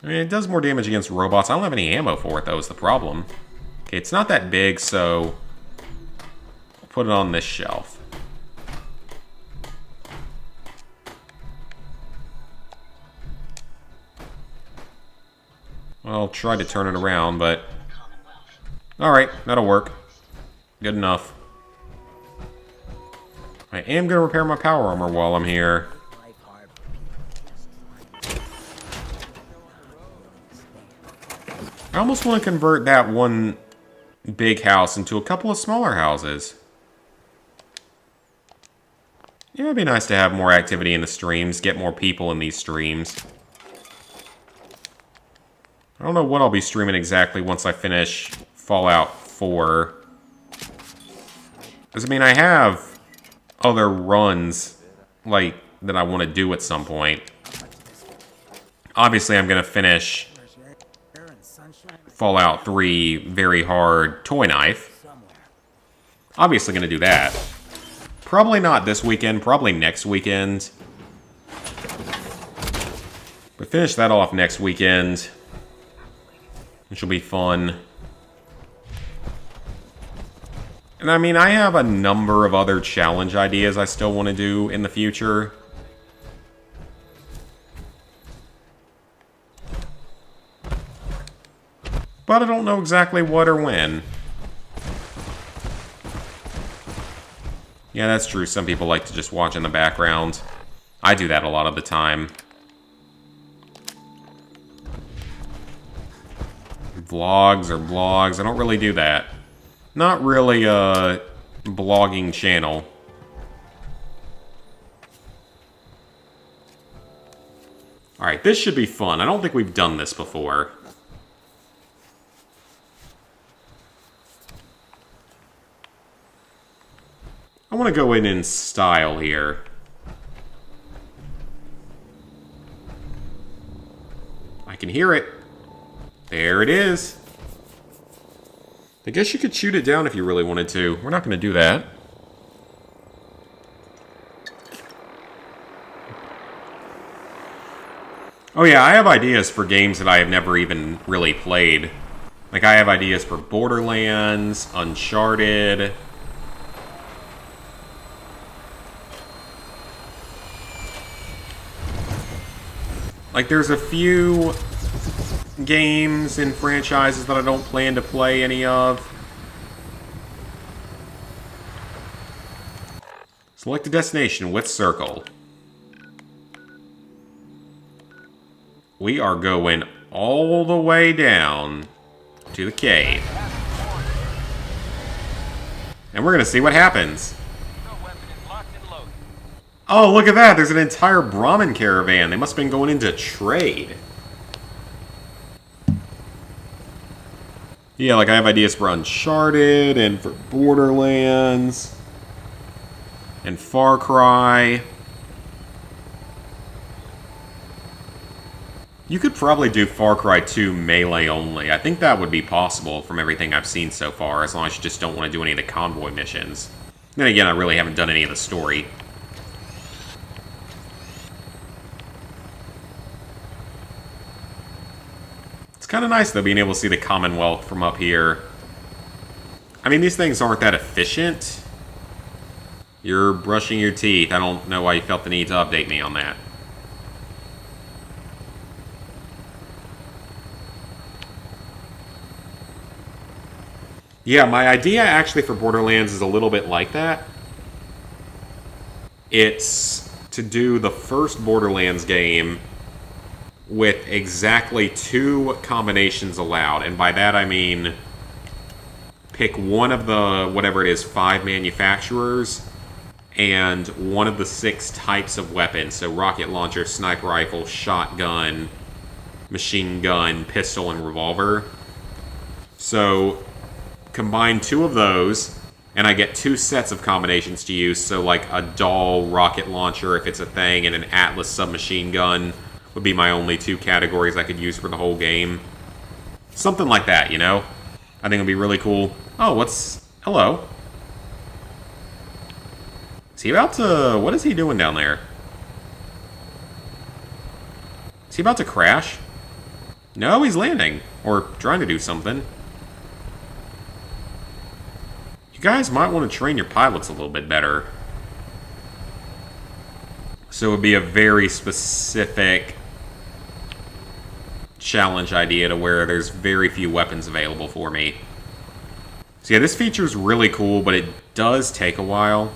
I mean, it does more damage against robots. I don't have any ammo for it, though, is the problem. Okay, it's not that big, so I'll put it on this shelf. I'll try to turn it around, but... Alright, that'll work. Good enough. I am going to repair my power armor while I'm here. I almost want to convert that one big house into a couple of smaller houses. Yeah, it'd be nice to have more activity in the streams, get more people in these streams. I don't know what I'll be streaming exactly once I finish Fallout 4. Because, I mean, I have other runs, like, that I want to do at some point. Obviously, I'm going to finish Fallout 3 very hard toy knife. Obviously going to do that. Probably not this weekend, probably next weekend. But finish that off next weekend, which will be fun. And I mean, I have a number of other challenge ideas I still want to do in the future. But I don't know exactly what or when. Yeah, that's true. Some people like to just watch in the background. I do that a lot of the time. Vlogs or blogs. I don't really do that. Not really a blogging channel. Alright, this should be fun. I don't think we've done this before. I want to go in style here. I can hear it. There it is. I guess you could shoot it down if you really wanted to. We're not going to do that. Oh yeah, I have ideas for games that I have never even really played. Like, I have ideas for Borderlands, Uncharted. Like, there's a few games and franchises that I don't plan to play any of. Select a destination with circle. We are going all the way down to the cave. And we're going to see what happens. Oh, look at that! There's an entire Brahmin caravan. They must have been going into trade. Yeah, like I have ideas for Uncharted, and for Borderlands, and Far Cry. You could probably do Far Cry 2 melee only. I think that would be possible from everything I've seen so far, as long as you just don't want to do any of the convoy missions. Then again, I really haven't done any of the story. It's kind of nice, though, being able to see the Commonwealth from up here. I mean, these things aren't that efficient. You're brushing your teeth. I don't know why you felt the need to update me on that. Yeah, my idea actually for Borderlands is a little bit like that. It's to do the first Borderlands game with exactly 2 combinations allowed. And by that I mean pick one of the, whatever it is, 5 manufacturers and one of the 6 types of weapons. So rocket launcher, sniper rifle, shotgun, machine gun, pistol, and revolver. So combine 2 of those, and I get 2 sets of combinations to use. So like a Dahl rocket launcher, if it's a thing, and an Atlas submachine gun would be my only 2 categories I could use for the whole game. Something like that, you know? I think it'd be really cool. Oh, what's... Hello. Is he about to... What is he doing down there? Is he about to crash? No, he's landing. Or trying to do something. You guys might want to train your pilots a little bit better. So it would be a very specific challenge idea to where there's very few weapons available for me. So yeah, this feature is really cool, but it does take a while.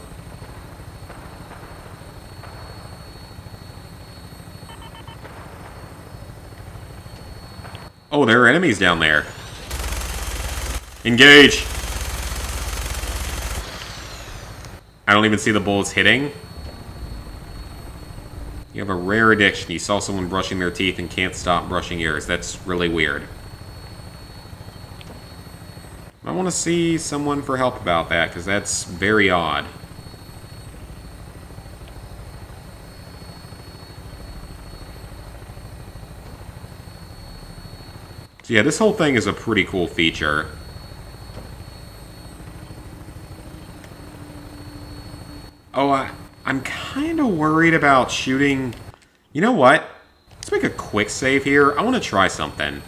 Oh, there are enemies down there. Engage! I don't even see the bullets hitting. You have a rare addiction. You saw someone brushing their teeth and can't stop brushing yours. That's really weird. I want to see someone for help about that, because that's very odd. So yeah, this whole thing is a pretty cool feature. Oh, I'm kind of worried about shooting... You know what? Let's make a quick save here. I want to try something.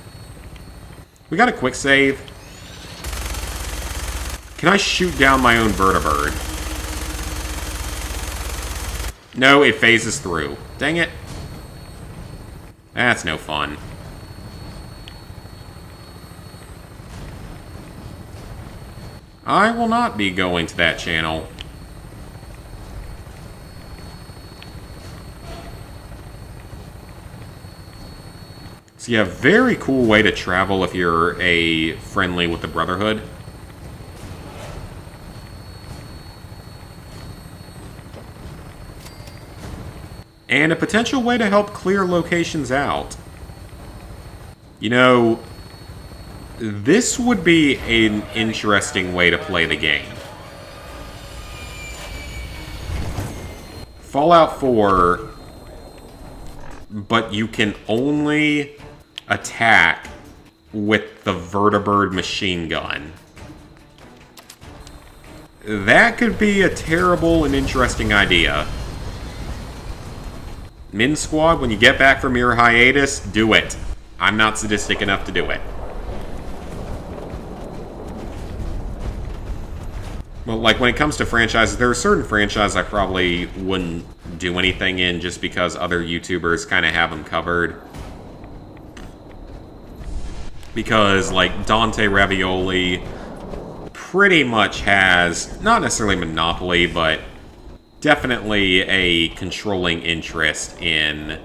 We got a quick save. Can I shoot down my own Vertibird? No, it phases through. Dang it. That's no fun. I will not be going to that channel. So yeah, very cool way to travel if you're a friendly with the Brotherhood. And a potential way to help clear locations out. You know, this would be an interesting way to play the game. Fallout 4, but you can only attack with the Vertibird machine gun. That could be a terrible and interesting idea. Min Squad, when you get back from your hiatus, do it. I'm not sadistic enough to do it. Well, like, when it comes to franchises, there are certain franchises I probably wouldn't do anything in just because other YouTubers kind of have them covered. Because, like, Dante Ravioli pretty much has, not necessarily monopoly, but definitely a controlling interest in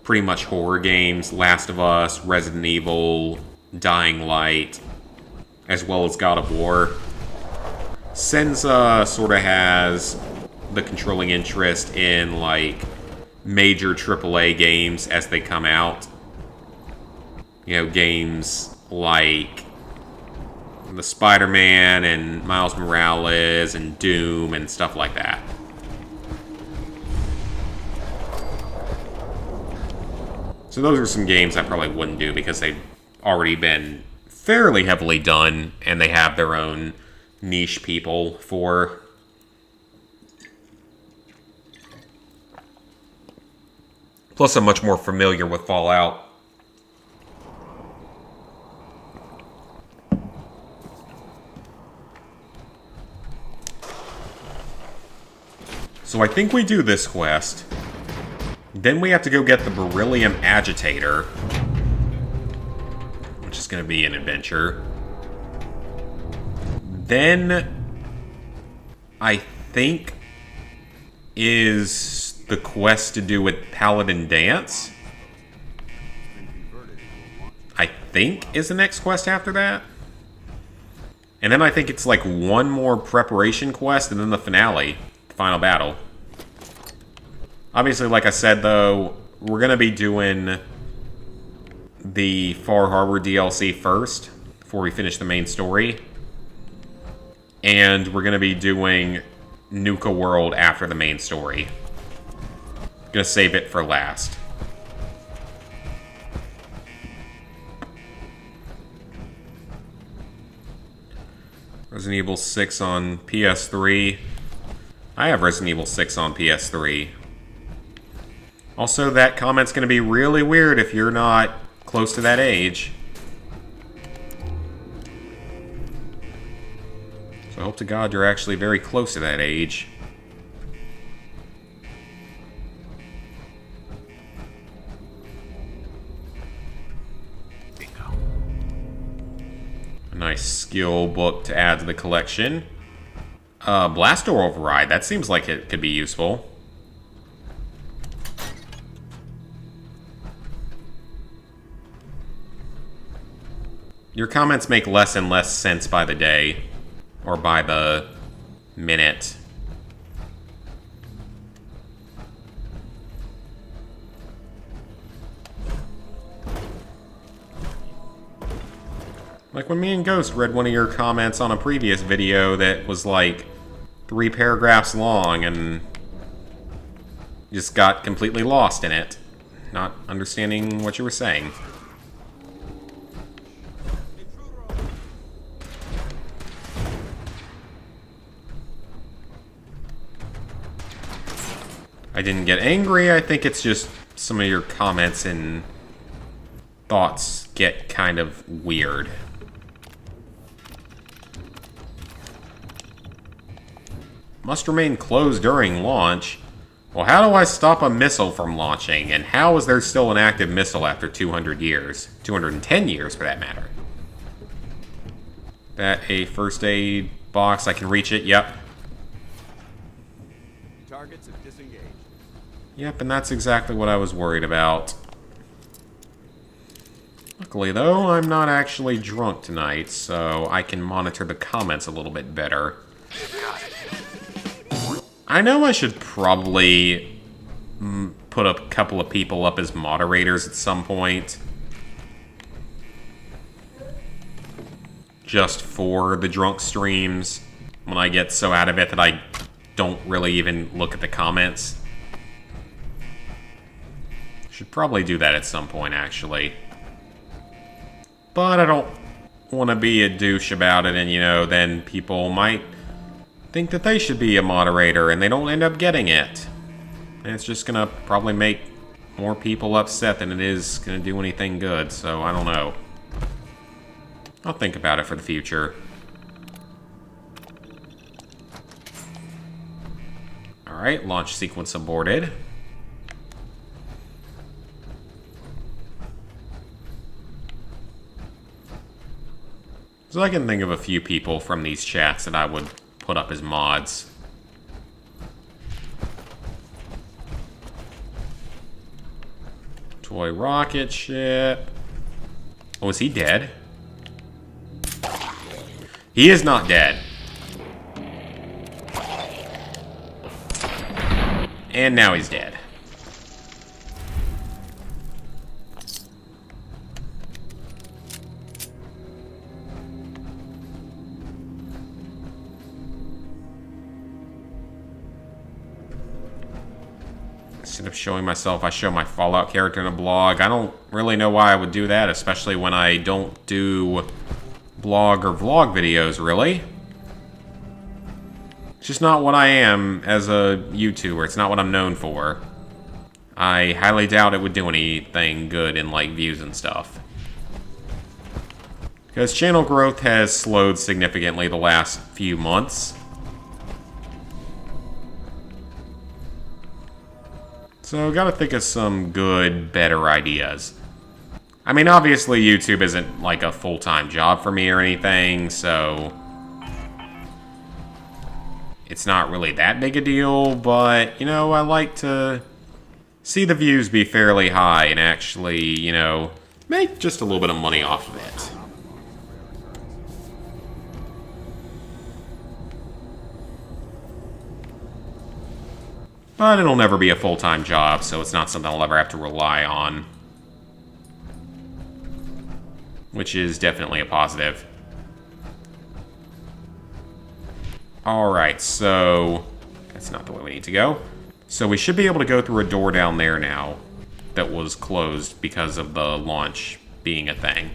pretty much horror games. Last of Us, Resident Evil, Dying Light, as well as God of War. Senza sort of has the controlling interest in, like, major AAA games as they come out. You know, games like the Spider-Man and Miles Morales and Doom and stuff like that. So those are some games I probably wouldn't do because they've already been fairly heavily done and they have their own niche people for. Plus, I'm much more familiar with Fallout. So I think we do this quest. Then we have to go get the beryllium agitator, which is going to be an adventure. Then, I think, is the quest to do with Paladin Dance. I think is the next quest after that. And then I think it's like one more preparation quest and then the finale. Final battle. Obviously, like I said, though, we're going to be doing the Far Harbor DLC first, before we finish the main story. And we're going to be doing Nuka World after the main story. Gonna save it for last. Resident Evil 6 on PS3. I have Resident Evil 6 on PS3. Also, that comment's going to be really weird if you're not close to that age. So I hope to God you're actually very close to that age. Bingo. A nice skill book to add to the collection. Blast door override. That seems like it could be useful. Your comments make less and less sense by the day. Or by the minute. Like when me and Ghost read one of your comments on a previous video that was like 3 paragraphs long and just got completely lost in it, not understanding what you were saying. I didn't get angry, I think it's just some of your comments and thoughts get kind of weird. Must remain closed during launch. Well, how do I stop a missile from launching? And how is there still an active missile after 200 years? 210 years, for that matter. That a first aid box, I can reach it, yep. Targets have disengaged. Yep, and that's exactly what I was worried about. Luckily, though, I'm not actually drunk tonight, so I can monitor the comments a little bit better. I know I should probably put a couple of people up as moderators at some point. Just for the drunk streams, when I get so out of it that I don't really even look at the comments. Should probably do that at some point, actually. But I don't want to be a douche about it, and, you know, then people might think that they should be a moderator, and they don't end up getting it. And it's just gonna probably make more people upset than it is gonna do anything good, so I don't know. I'll think about it for the future. Alright, launch sequence aborted. So I can think of a few people from these chats that I would put up as mods. Toy rocket ship. Oh, is he dead? He is not dead. And now he's dead. Instead of showing myself, I show my Fallout character in a blog. I don't really know why I would do that, especially when I don't do blog or vlog videos, really. It's just not what I am as a YouTuber. It's not what I'm known for. I highly doubt it would do anything good in, like, views and stuff. Because channel growth has slowed significantly the last few months. So, gotta think of some good, better ideas. I mean, obviously, YouTube isn't, like, a full-time job for me or anything, so it's not really that big a deal, but, you know, I like to see the views be fairly high and actually, you know, make just a little bit of money off of it. But it'll never be a full-time job, so it's not something I'll ever have to rely on. Which is definitely a positive. Alright, so that's not the way we need to go. So we should be able to go through a door down there now that was closed because of the launch being a thing.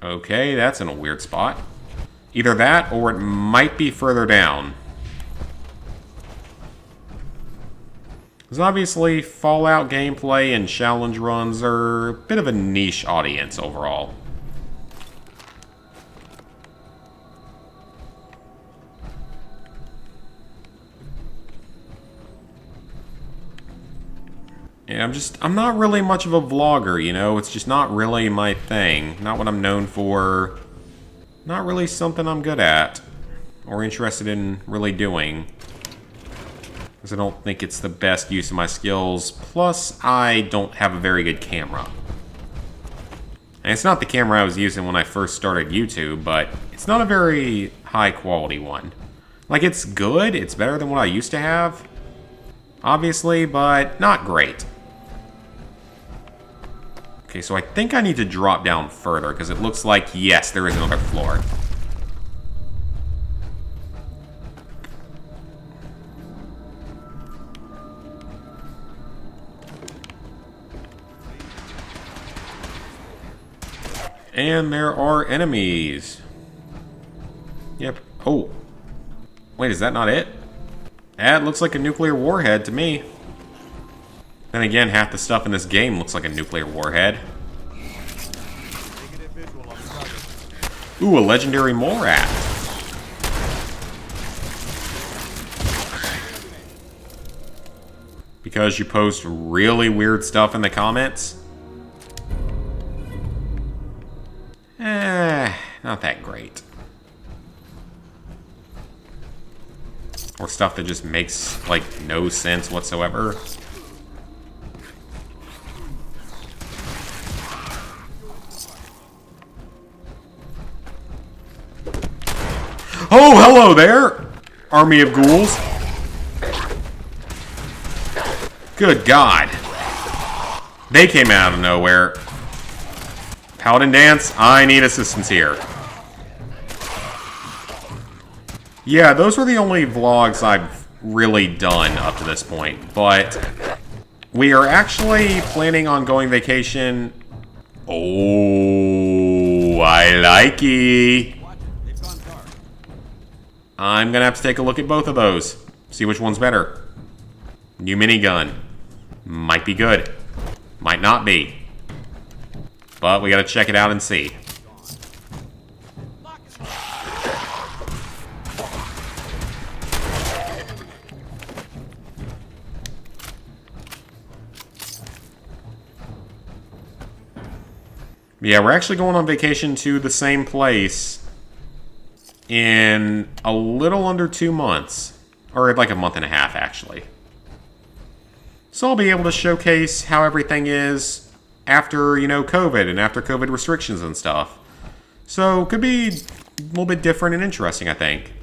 Okay, that's in a weird spot. Either that, or it might be further down. Because obviously, Fallout gameplay and challenge runs are a bit of a niche audience overall. Yeah, I'm not really much of a vlogger, you know? It's just not really my thing. Not what I'm known for. Not really something I'm good at, or interested in really doing. Because I don't think it's the best use of my skills, plus I don't have a very good camera. And it's not the camera I was using when I first started YouTube, but it's not a very high quality one. Like, it's good, it's better than what I used to have, obviously, but not great. Okay, so I think I need to drop down further, because it looks like, yes, there is another floor. And there are enemies. Yep. Oh. Wait, is that not it? That looks like a nuclear warhead to me. Then again, half the stuff in this game looks like a nuclear warhead. Ooh, a legendary mole rat. Because you post really weird stuff in the comments? Not that great. Or stuff that just makes, like, no sense whatsoever. Oh, hello there, army of ghouls. Good God. They came out of nowhere. Paladin Dance, I need assistance here. Yeah, those were the only vlogs I've really done up to this point, but we are actually planning on going vacation. Oh, I like it. I'm gonna have to take a look at both of those. See which one's better. New minigun. Might be good. Might not be. But we gotta check it out and see. Yeah, we're actually going on vacation to the same place in a little under 2 months. Or like a month and a half, actually. So I'll be able to showcase how everything is after, you know, COVID and after COVID restrictions and stuff. So, could be a little bit different and interesting, I think.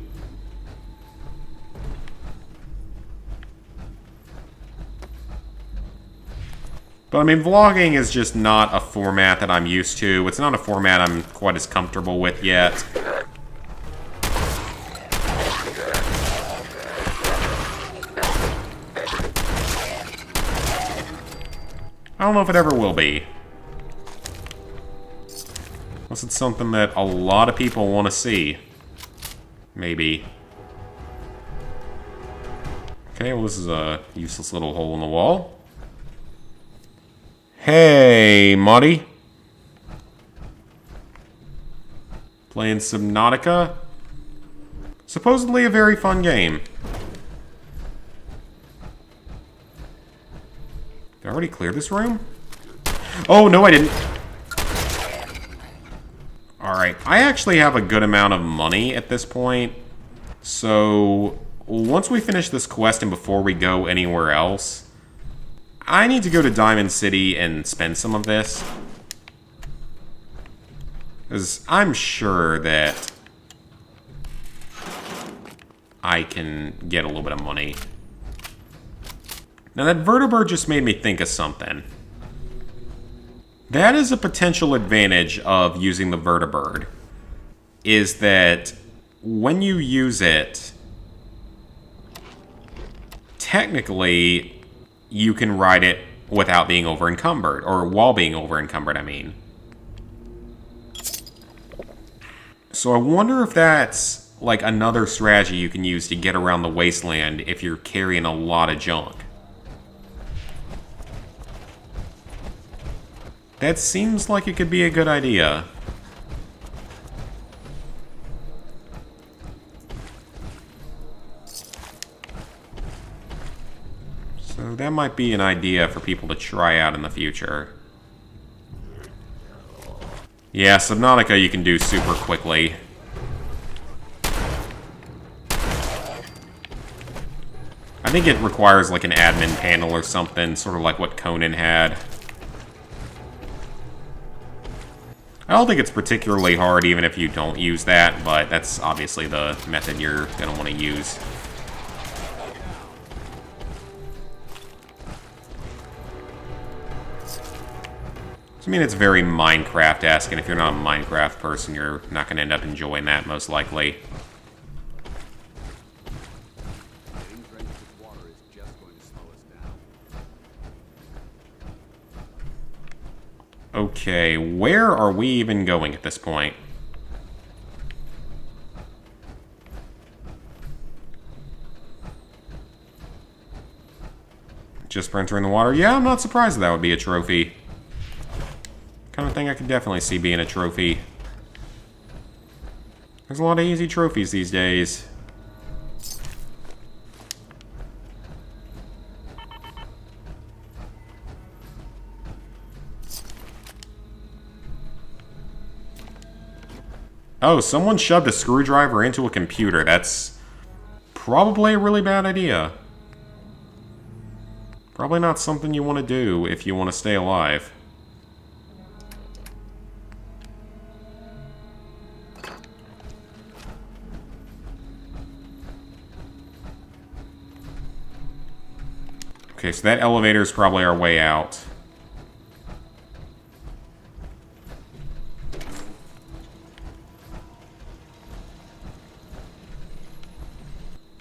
But I mean, vlogging is just not a format that I'm used to. It's not a format I'm quite as comfortable with yet. I don't know if it ever will be. Unless it's something that a lot of people want to see. Maybe. Okay, well this is a useless little hole in the wall. Hey, Marty. Playing Subnautica. Supposedly a very fun game. Did I already clear this room? Oh, no I didn't. Alright, I actually have a good amount of money at this point. So, once we finish this quest and before we go anywhere else, I need to go to Diamond City and spend some of this. Because I'm sure that I can get a little bit of money. Now that Vertibird just made me think of something. That is a potential advantage of using the Vertibird. Is that when you use it, technically you can ride it without being over-encumbered. Or while being over-encumbered, I mean. So I wonder if that's like another strategy you can use to get around the wasteland if you're carrying a lot of junk. That seems like it could be a good idea. So that might be an idea for people to try out in the future. Yeah, Subnautica you can do super quickly. I think it requires like an admin panel or something, sort of like what Conan had. I don't think it's particularly hard even if you don't use that, but that's obviously the method you're going to want to use. I mean, it's very Minecraft-esque, and if you're not a Minecraft person, you're not going to end up enjoying that, most likely. Okay, where are we even going at this point? Just for entering the water? Yeah, I'm not surprised that would be a trophy. Kind of thing I could definitely see being a trophy. There's a lot of easy trophies these days. Oh, someone shoved a screwdriver into a computer. That's probably a really bad idea. Probably not something you want to do if you want to stay alive. Okay, so that elevator is probably our way out.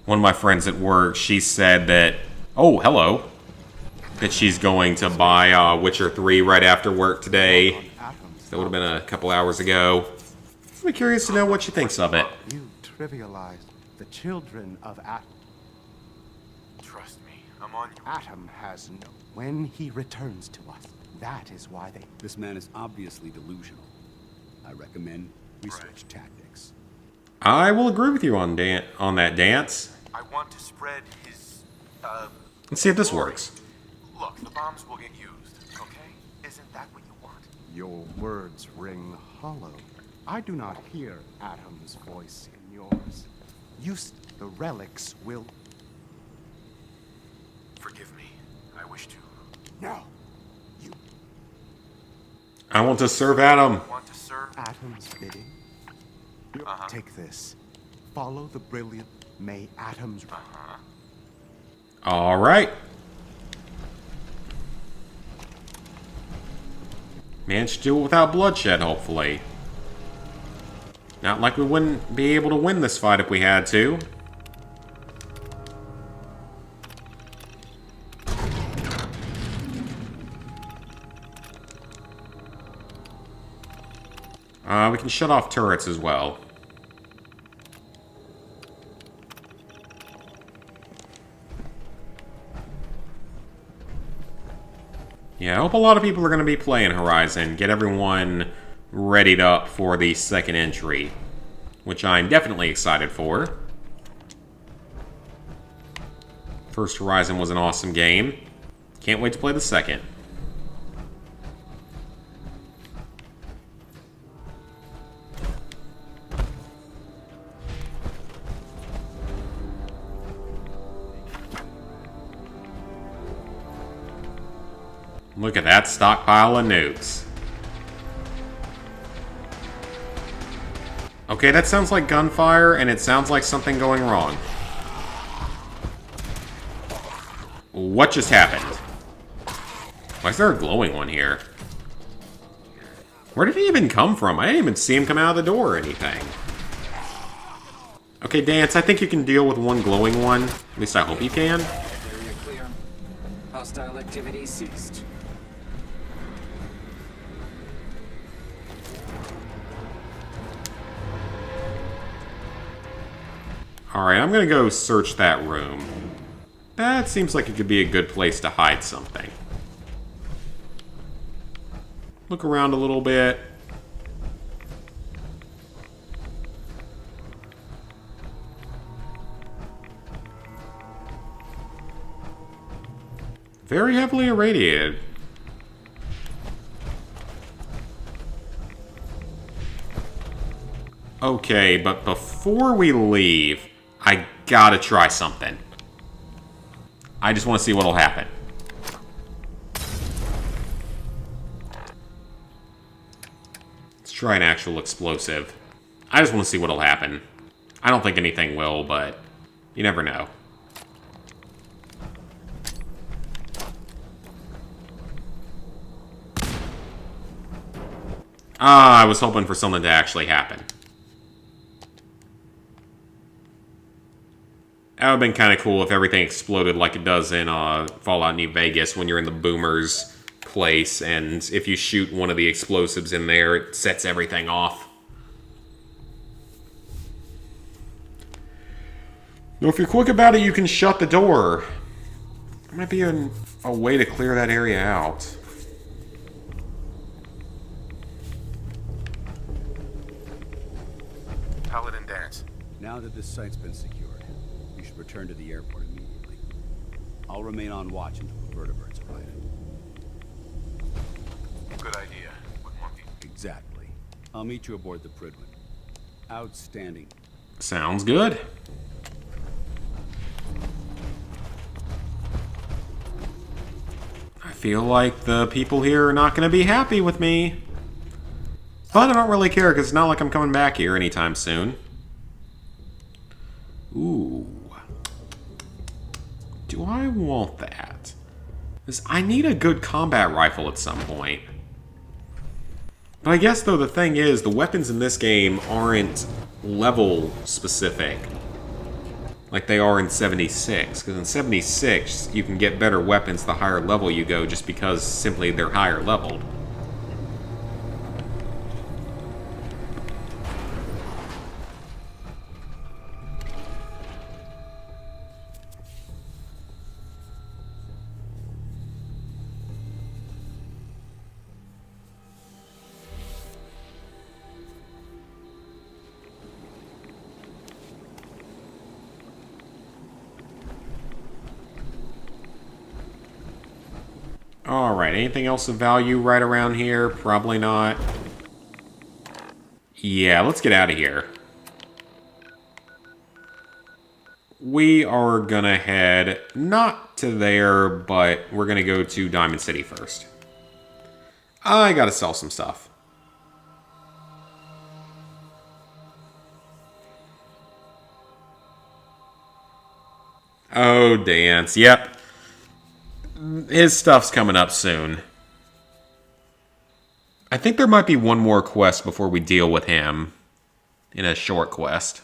One of my friends at work, she said that... Oh, hello. That she's going to buy Witcher 3 right after work today. That would have been a couple hours ago. I'm curious to know what she thinks of it. You trivialized the children of Atom. Trust me, I'm on you. Atom has no... When he returns to us, that is why they... This man is obviously delusional. I recommend we switch tactics. I will agree with you on that, Dance. I want to spread his, Let's see if this works. Look, the bombs will get used, okay? Isn't that what you want? Your words ring hollow. I do not hear Atom's voice in yours. The relics will... Forgive me. I wish to. No. You... I want to serve Adam. Want to serve? Atom's bidding. Take this. Follow the brilliant... May Atom's... All right. Managed to do it without bloodshed, hopefully. Not like we wouldn't be able to win this fight if we had to. We can shut off turrets as well. Yeah, I hope a lot of people are going to be playing Horizon. Get everyone readied up for the second entry, which I'm definitely excited for. First Horizon was an awesome game. Can't wait to play the second. Look at that stockpile of nukes. Okay, that sounds like gunfire, and it sounds like something going wrong. What just happened? Why is there a glowing one here? Where did he even come from? I didn't even see him come out of the door or anything. Okay, Dance, I think you can deal with one glowing one. At least I hope you can. Area clear. Hostile activity ceased. Alright, I'm gonna go search that room. That seems like it could be a good place to hide something. Look around a little bit. Very heavily irradiated. Okay, but before we leave, I gotta try something. I just want to see what'll happen. Let's try an actual explosive. I just want to see what'll happen. I don't think anything will, but you never know. I was hoping for something to actually happen. That would have been kind of cool if everything exploded like it does in Fallout New Vegas when you're in the Boomer's place, and if you shoot one of the explosives in there, it sets everything off. Now, if you're quick about it, you can shut the door. There might be a way to clear that area out. Paladin Dance. Now that this site's been secured, you should return to the airport immediately. I'll remain on watch until the Vertibirds arrive. Good idea. Wouldn't want the... Exactly. I'll meet you aboard the Pridwin. Outstanding. Sounds good. I feel like the people here are not going to be happy with me. But I don't really care, because it's not like I'm coming back here anytime soon. Ooh. Do I want that? Is I need a good combat rifle at some point. But I guess, though, the thing is, the weapons in this game aren't level specific like they are in 76. Because in 76, you can get better weapons the higher level you go just because simply they're higher leveled. Alright, anything else of value right around here? Probably not. Yeah, let's get out of here. We are gonna head not to there, but we're gonna go to Diamond City first. I gotta sell some stuff. Oh, dance. Yep. His stuff's coming up soon. I think there might be one more quest before we deal with him in a short quest.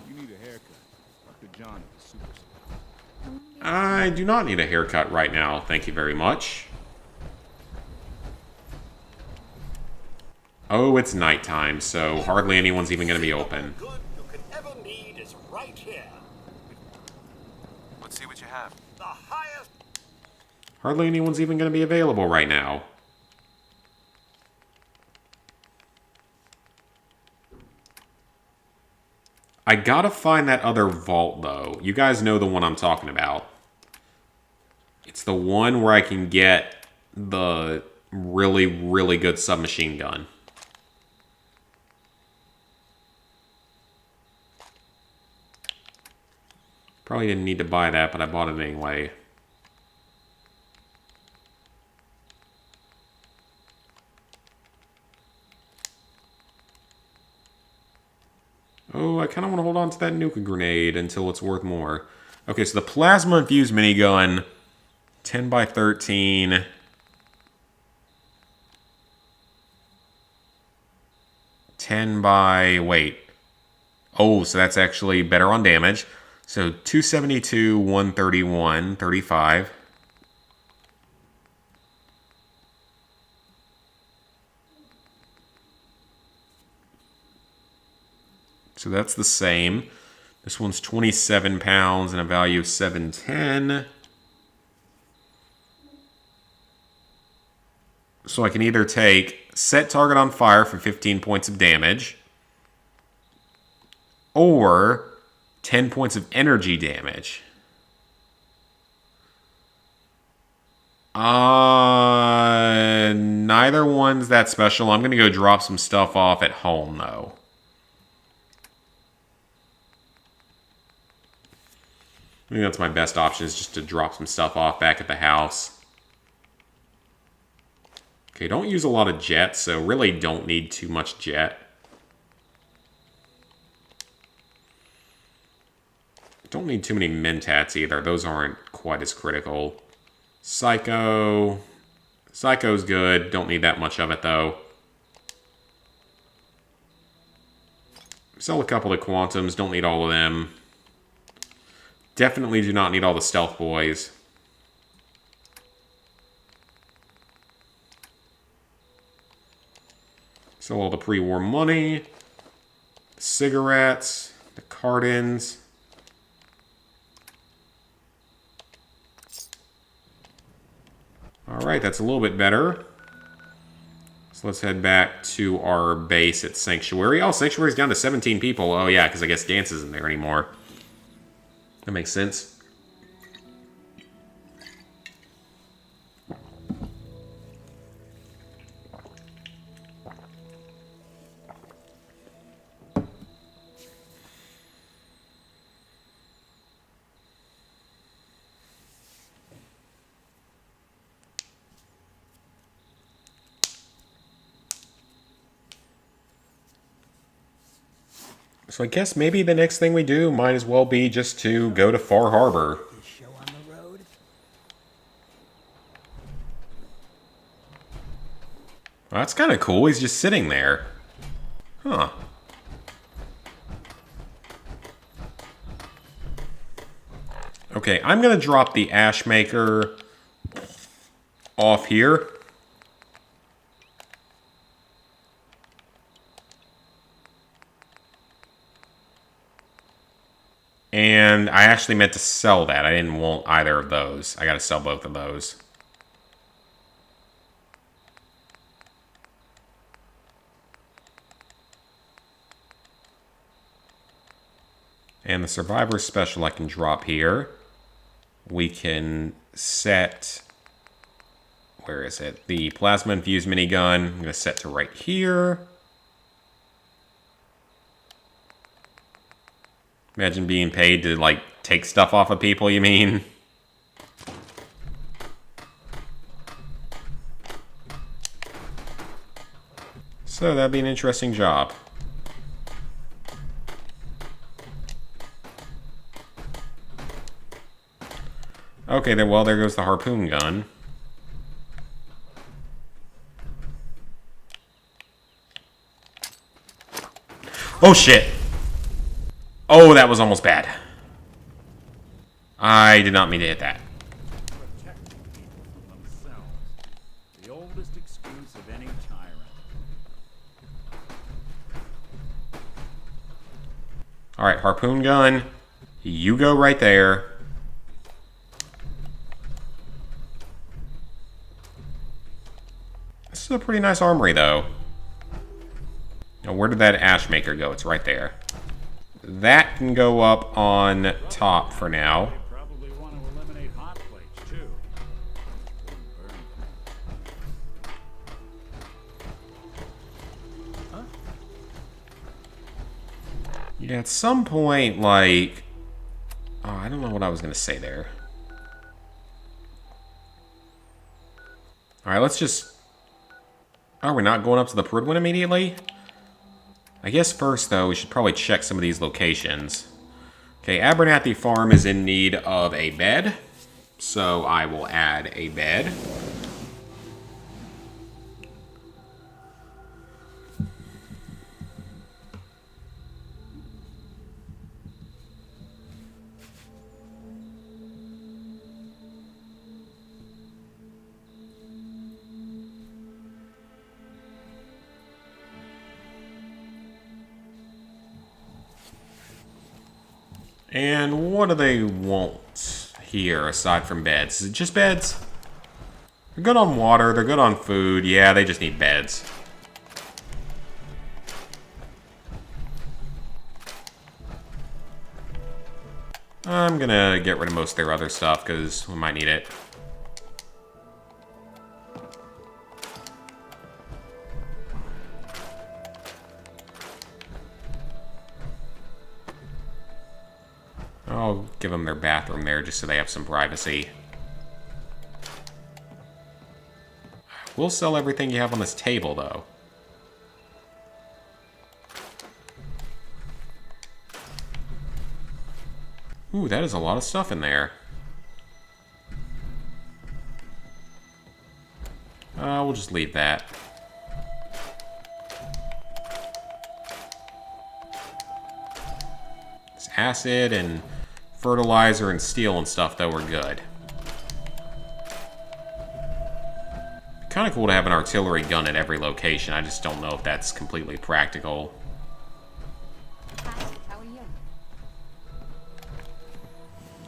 You need a haircut. Dr. John at the super. I do not need a haircut right now, thank you very much. Oh, it's nighttime, so hardly anyone's even going to be open. Good you could ever need is right here. Let's see what you have. The highest. Hardly anyone's even going to be available right now. I gotta find that other vault, though. You guys know the one I'm talking about. It's the one where I can get the really, really good submachine gun. Probably didn't need to buy that, but I bought it anyway. Oh, I kind of want to hold on to that nuke grenade until it's worth more. Okay, so the plasma infused minigun, 10 by 13. Wait. Oh, so that's actually better on damage. So 272, 131, 35. So that's the same. This one's 27 pounds and a value of 710. So I can either take set target on fire for 15 points of damage, or 10 points of energy damage. Neither one's that special. I'm going to go drop some stuff off at home, though. I think that's my best option, is just to drop some stuff off back at the house. Okay, don't use a lot of jets, so really don't need too much jet. Don't need too many mentats either. Those aren't quite as critical. Psycho. Psycho's good. Don't need that much of it, though. Sell a couple of Quantums. Don't need all of them. Definitely do not need all the Stealth Boys. Sell all the pre-war money. The cigarettes. The cartons. Alright, that's a little bit better. So let's head back to our base at Sanctuary. Oh, Sanctuary's down to 17 people. Oh yeah, because I guess Dance isn't there anymore. That makes sense. So I guess maybe the next thing we do might as well be just to go to Far Harbor. Show on the road. Well, that's kind of cool. He's just sitting there. Huh. Okay, I'm going to drop the ash maker off here. And I actually meant to sell that. I didn't want either of those. I got to sell both of those. And the Survivor Special I can drop here. We can set... Where is it? The Plasma Infused Minigun. I'm going to set to right here. Imagine being paid to, like, take stuff off of people, you mean? So that'd be an interesting job. Okay, then, well, there goes the harpoon gun. Oh, shit! Oh, that was almost bad. I did not mean to hit that. Protecting people from themselves. The oldest excuse of any tyrant. Alright, harpoon gun. You go right there. This is a pretty nice armory, though. Now, where did that ash maker go? It's right there. That can go up on top for now. Probably want to eliminate hot plates too. Yeah, at some point, like... Oh, I don't know what I was going to say there. Alright, let's just... Oh, we're not going up to the Prudwin immediately? I guess first, though, we should probably check some of these locations. Okay, Abernathy Farm is in need of a bed, so I will add a bed. And what do they want here, aside from beds? Is it just beds? They're good on water, they're good on food. Yeah, they just need beds. I'm gonna get rid of most of their other stuff, because we might need it. I'll give them their bathroom there just so they have some privacy. We'll sell everything you have on this table, though. Ooh, that is a lot of stuff in there. We'll just leave that. It's acid and fertilizer and steel and stuff, though, we're good. Kind of cool to have an artillery gun at every location. I just don't know if that's completely practical. Hi, how are you?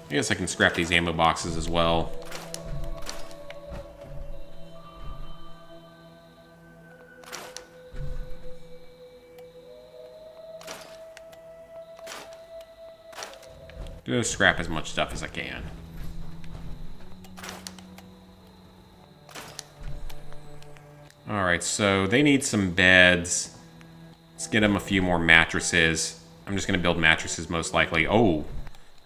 I guess I can scrap these ammo boxes as well. Just scrap as much stuff as I can. Alright, so they need some beds. Let's get them a few more mattresses. I'm just going to build mattresses most likely. Oh,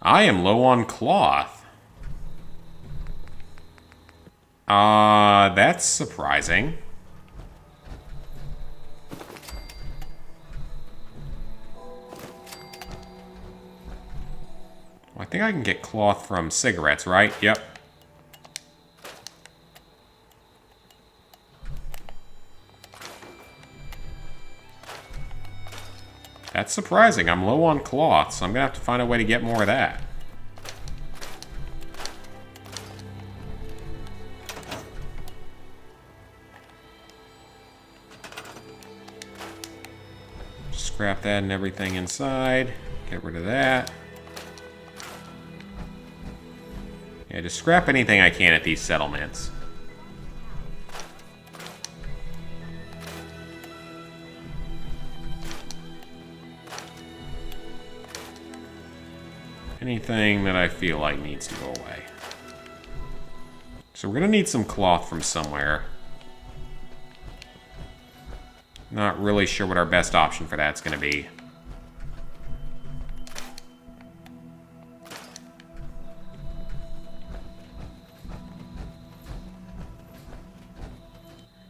I am low on cloth. That's surprising. think I can get cloth from cigarettes, right? Yep. That's surprising. I'm low on cloth, so I'm gonna have to find a way to get more of that. Scrap that and everything inside. Get rid of that. Yeah, just scrap anything I can at these settlements. Anything that I feel like needs to go away. So we're gonna need some cloth from somewhere. Not really sure what our best option for that's gonna be.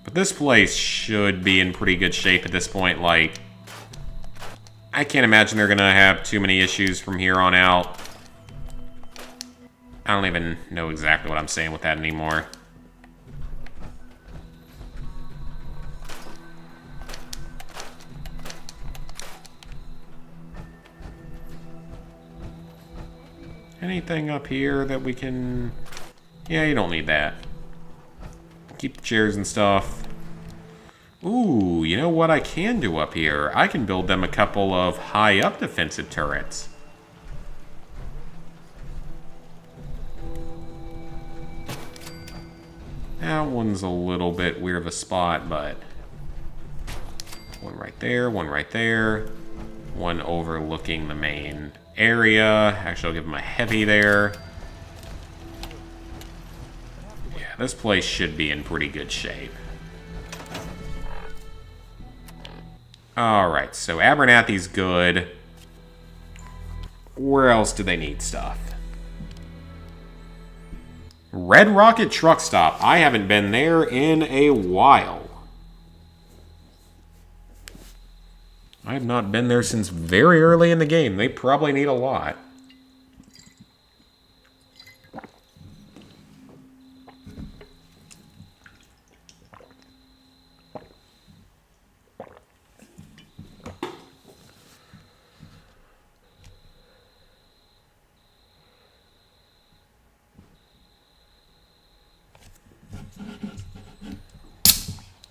But this place should be in pretty good shape at this point. Like, I can't imagine they're gonna have too many issues from here on out. I don't even know exactly what I'm saying with that anymore. Anything up here that we can... Yeah, you don't need that. Keep the chairs and stuff. Ooh, you know what I can do up here? I can build them a couple of high-up defensive turrets. That one's a little bit weird of a spot, but... One right there, one right there. One overlooking the main area. Actually, I'll give him a heavy there. Yeah, this place should be in pretty good shape. Alright, so Abernathy's good. Where else do they need stuff? Red Rocket Truck Stop. I haven't been there in a while. I have not been there since very early in the game. They probably need a lot.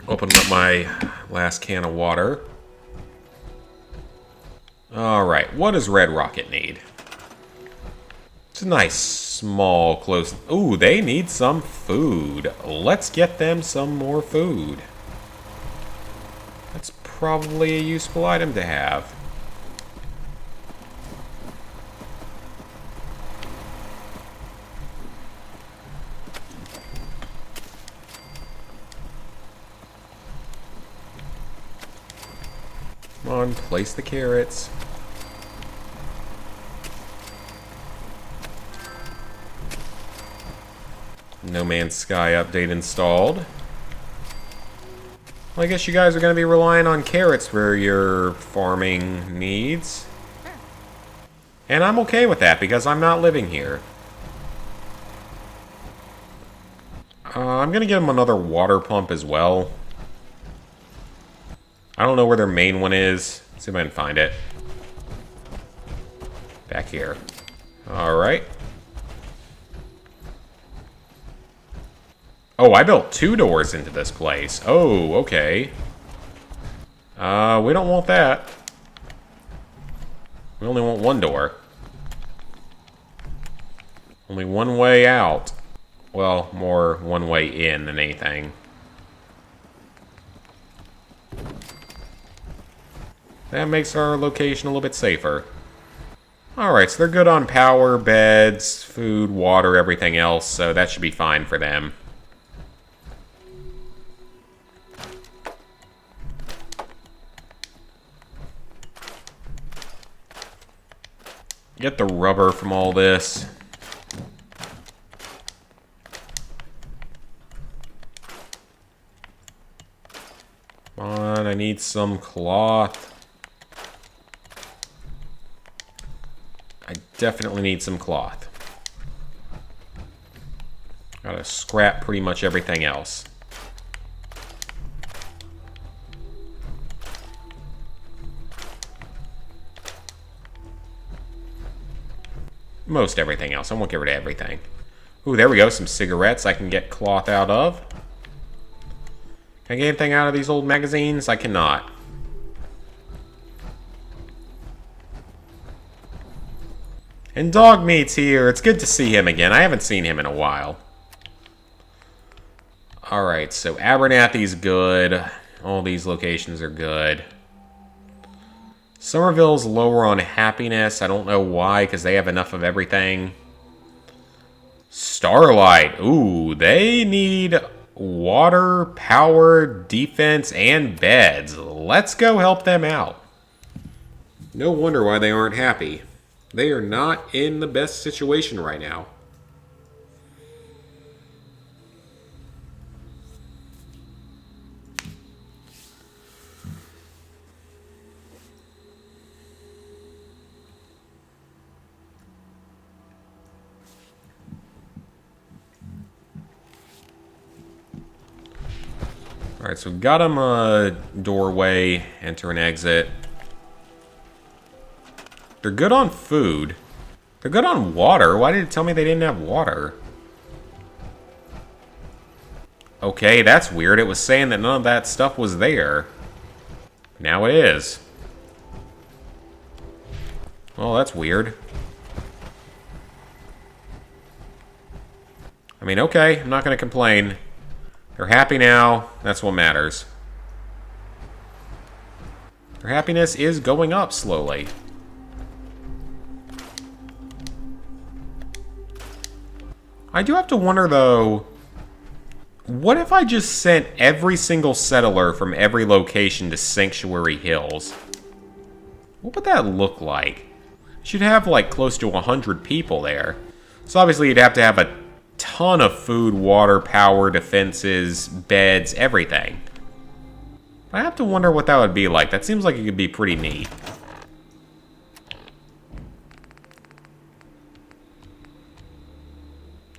Open up my last can of water. Alright, what does Red Rocket need? It's a nice, small, close... Ooh, they need some food. Let's get them some more food. That's probably a useful item to have. Come on, place the carrots. No Man's Sky update installed. Well, I guess you guys are going to be relying on carrots for your farming needs. And I'm okay with that because I'm not living here. I'm going to give them another water pump as well. I don't know where their main one is. Let's see if I can find it. Back here. Alright. Oh, I built 2 doors into this place. Oh, okay. We don't want that. We only want 1 door. Only 1 way out. Well, more 1 way in than anything. That makes our location a little bit safer. Alright, so they're good on power, beds, food, water, everything else, so that should be fine for them. Get the rubber from all this. Come on, I need some cloth. I definitely need some cloth. Gotta scrap pretty much everything else. Most everything else. I won't get rid of everything. Ooh, there we go. Some cigarettes I can get cloth out of. Can I get anything out of these old magazines? I cannot. And Dog Meat's here. It's good to see him again. I haven't seen him in a while. Alright, so Abernathy's good. All these locations are good. Somerville's lower on happiness. I don't know why, because they have enough of everything. Starlight. Ooh, they need water, power, defense, and beds. Let's go help them out. No wonder why they aren't happy. They are not in the best situation right now. Alright, so we've got them a doorway, enter and exit. They're good on food. They're good on water. Why did it tell me they didn't have water? Okay, that's weird. It was saying that none of that stuff was there. Now it is. Well, that's weird. I mean, okay, I'm not going to complain. They're happy now. That's what matters. Their happiness is going up slowly. I do have to wonder, though, what if I just sent every single settler from every location to Sanctuary Hills? What would that look like? You'd have, like, close to 100 people there. So obviously you'd have to have a ton of food, water, power, defenses, beds, everything. I have to wonder what that would be like. That seems like it could be pretty neat.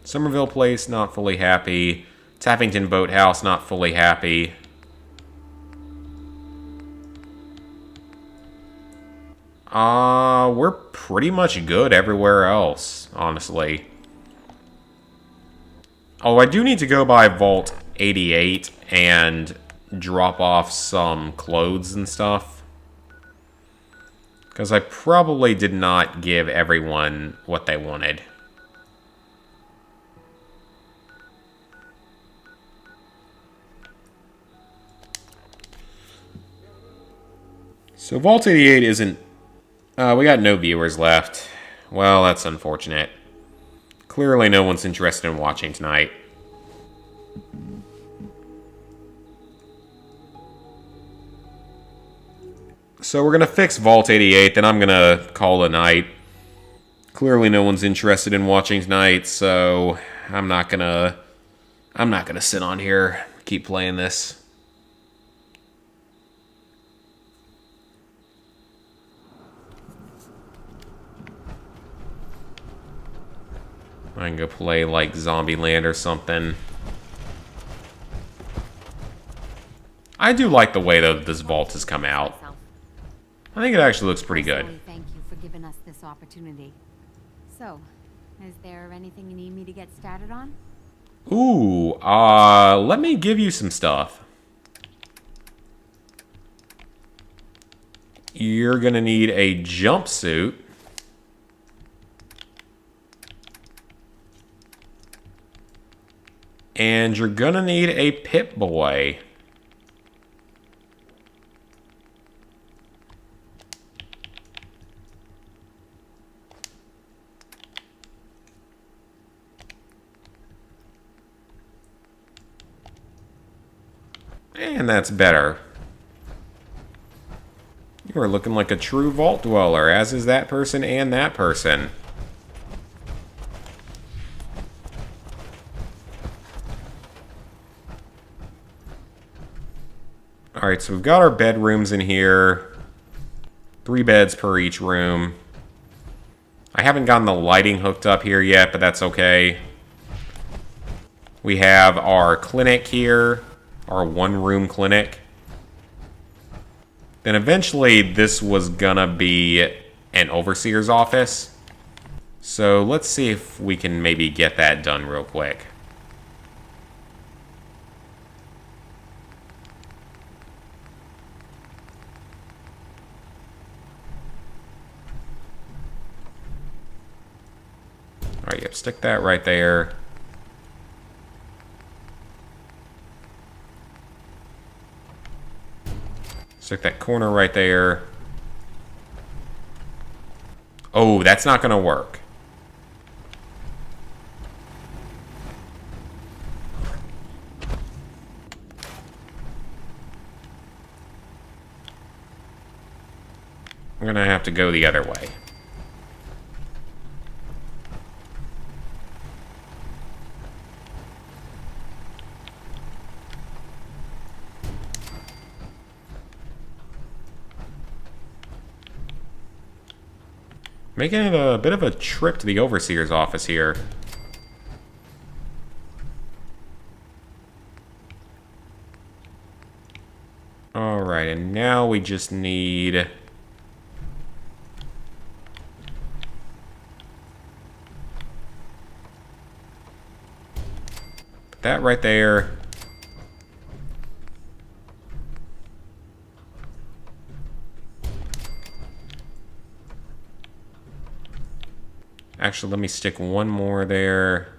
Somerville Place, not fully happy. Taffington Boathouse, not fully happy. We're pretty much good everywhere else, honestly. Oh, I do need to go by Vault 88 and drop off some clothes and stuff. Because I probably did not give everyone what they wanted. So Vault 88 isn't... we got no viewers left. Well, that's unfortunate. Clearly no one's interested in watching tonight. So we're going to fix Vault 88, then I'm going to call it a night. Clearly no one's interested in watching tonight, so I'm not going to sit on here, keep playing this. I can go play, like, Zombieland or something. I do like the way that this vault has come out. I think it actually looks pretty good. Thank you for giving us this opportunity. So, is there anything you need me to get started on? Ooh, let me give you some stuff. You're gonna need a jumpsuit. And you're gonna need a Pip-Boy. And that's better. You are looking like a true vault dweller, as is that person and that person. Alright, so we've got our bedrooms in here. 3 beds per each room. I haven't gotten the lighting hooked up here yet, but that's okay. We have our clinic here, our one-room clinic. Then eventually this was gonna be an overseer's office. So let's see if we can maybe get that done real quick. Alright, yep, stick that right there. Stick that corner right there. Oh, that's not gonna work. I'm gonna have to go the other way. Making it a bit of a trip to the Overseer's office here. Alright, and now we just need... Put that right there. Actually, let me stick one more there.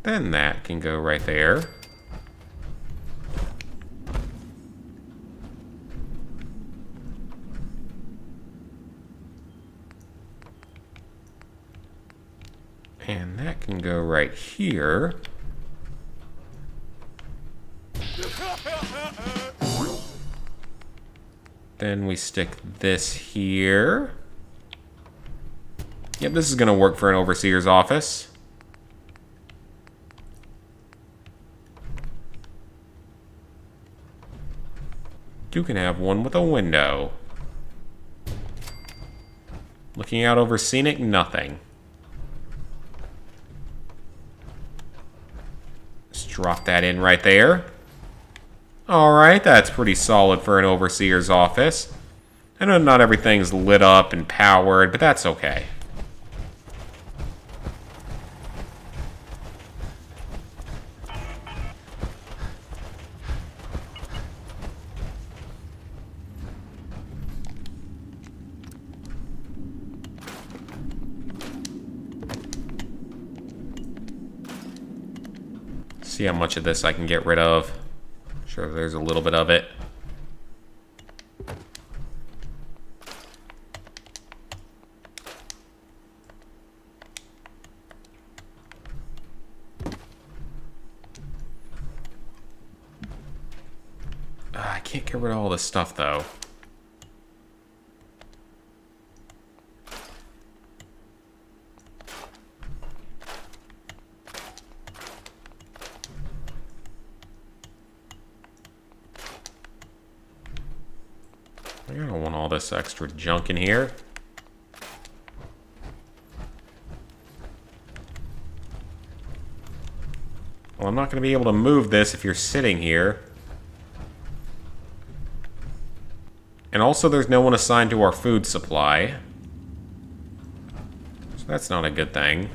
Then that can go right there. And that can go right here. Then we stick this here. Yep, this is going to work for an overseer's office. You can have one with a window. Looking out over scenic nothing. Just drop that in right there. Alright, that's pretty solid for an overseer's office. I know not everything's lit up and powered, but that's okay. See how much of this I can get rid of. Sure, there's a little bit of it. I can't get rid of all this stuff, though. I don't want all this extra junk in here. Well, I'm not going to be able to move this if you're sitting here. And also, there's no one assigned to our food supply. So that's not a good thing.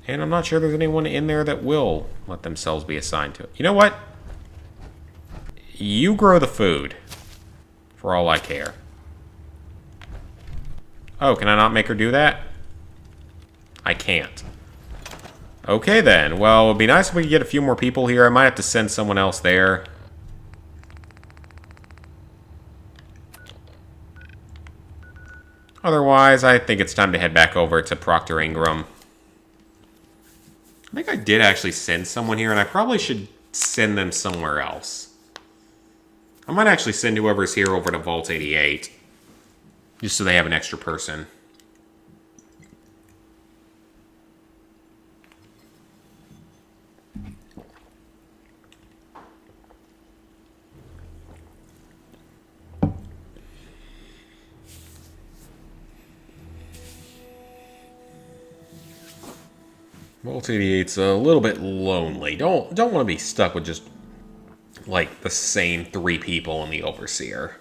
And I'm not sure there's anyone in there that will let themselves be assigned to it. You know what? You grow the food. For all I care. Oh, can I not make her do that? I can't. Okay then. Well, it would be nice if we could get a few more people here. I might have to send someone else there. Otherwise, I think it's time to head back over to Proctor Ingram. I think I did actually send someone here, and I probably should send them somewhere else. I might actually send whoever's here over to Vault 88. Just so they have an extra person. Multi-8's a little bit lonely. Don't want to be stuck with just like the same 3 people in the Overseer.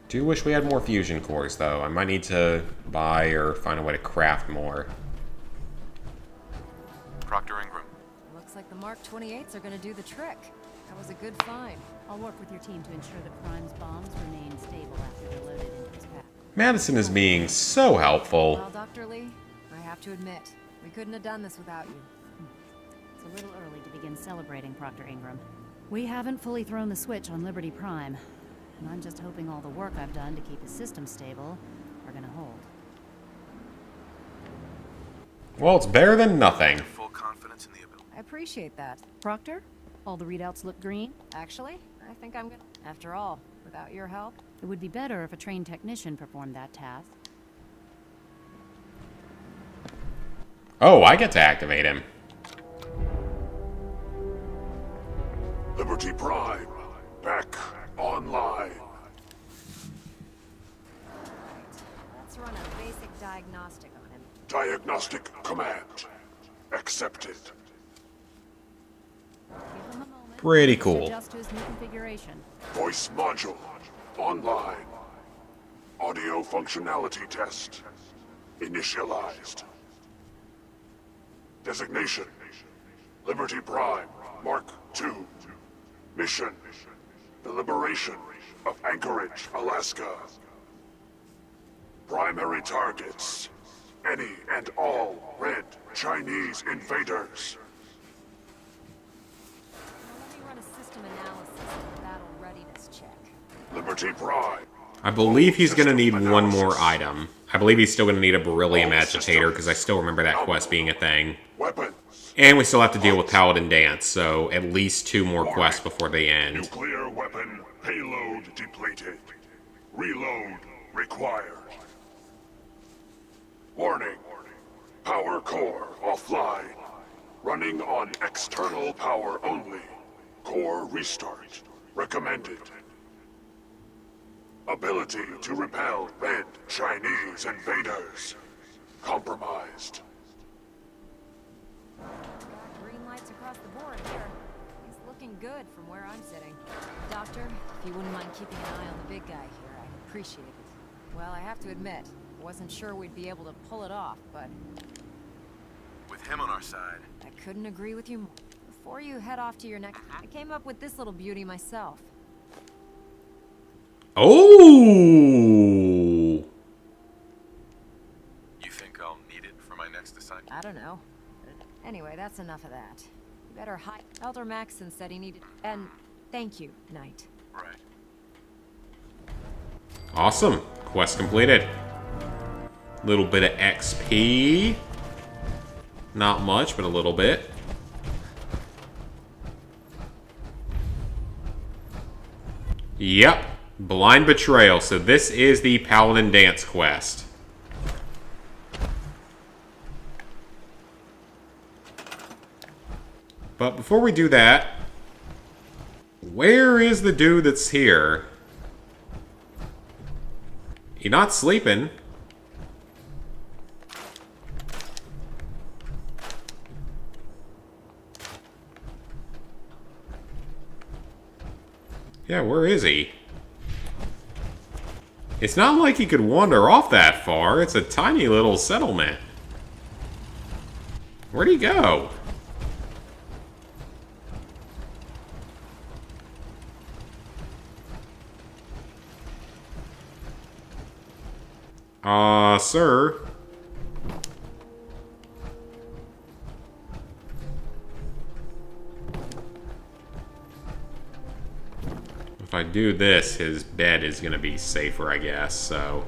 Do wish we had more fusion cores though. I might need to buy or find a way to craft more. Proctor Ingram. Looks like the Mark 28s are gonna do the trick. That was a good find. I'll work with your team to ensure that Prime's bombs remain stable after they're loaded into his pack. Madison is being so helpful. Well, Dr. Lee, I have to admit, we couldn't have done this without you. It's a little early to begin celebrating, Proctor Ingram. We haven't fully thrown the switch on Liberty Prime, and I'm just hoping all the work I've done to keep his system stable are gonna hold. Well, it's better than nothing. Full confidence in the ability. I appreciate that. Proctor, all the readouts look green. Actually, I think I'm gonna... After all, without your help... It would be better if a trained technician performed that task. Oh, I get to activate him. Liberty Prime, back online. Let's run a basic diagnostic on him. Diagnostic command accepted. Give him a moment. Pretty cool. Adjust to his new configuration. Voice module online. Audio functionality test initialized. Designation: Liberty Prime Mark II. Mission: the liberation of Anchorage, Alaska. Primary targets: any and all red Chinese invaders. Let me run a system analysis and a battle readiness check. Liberty Prime. I believe he's going to need one more item. I believe he's still going to need a beryllium agitator, because I still remember that quest being a thing. Weapons. And we still have to deal with Paladin Dance, so at least 2 more quests before they end. Nuclear weapon payload depleted. Reload required. Warning. Power core offline. Running on external power only. Core restart recommended. Ability to repel red Chinese invaders compromised. Got green lights across the board here. He's looking good from where I'm sitting. Doctor, if you wouldn't mind keeping an eye on the big guy here, I'd appreciate it. Well, I have to admit, I wasn't sure we'd be able to pull it off, but With him on our side. I couldn't agree with you more. Before you head off to your next... I came up with this little beauty myself. Oh! You think I'll need it for my next assignment? I don't know. Anyway, that's enough of that. You better hide. Elder Maxson said he needed... And thank you, Knight. Right. Awesome. Quest completed. Little bit of XP. Not much, but a little bit. Yep. Blind Betrayal. So this is the Paladin Dance quest. But before we do that, where is the dude that's here? He not sleeping. Yeah, where is he? It's not like he could wander off that far. It's a tiny little settlement. Where'd he go? Sir. If I do this, his bed is going to be safer, I guess, so...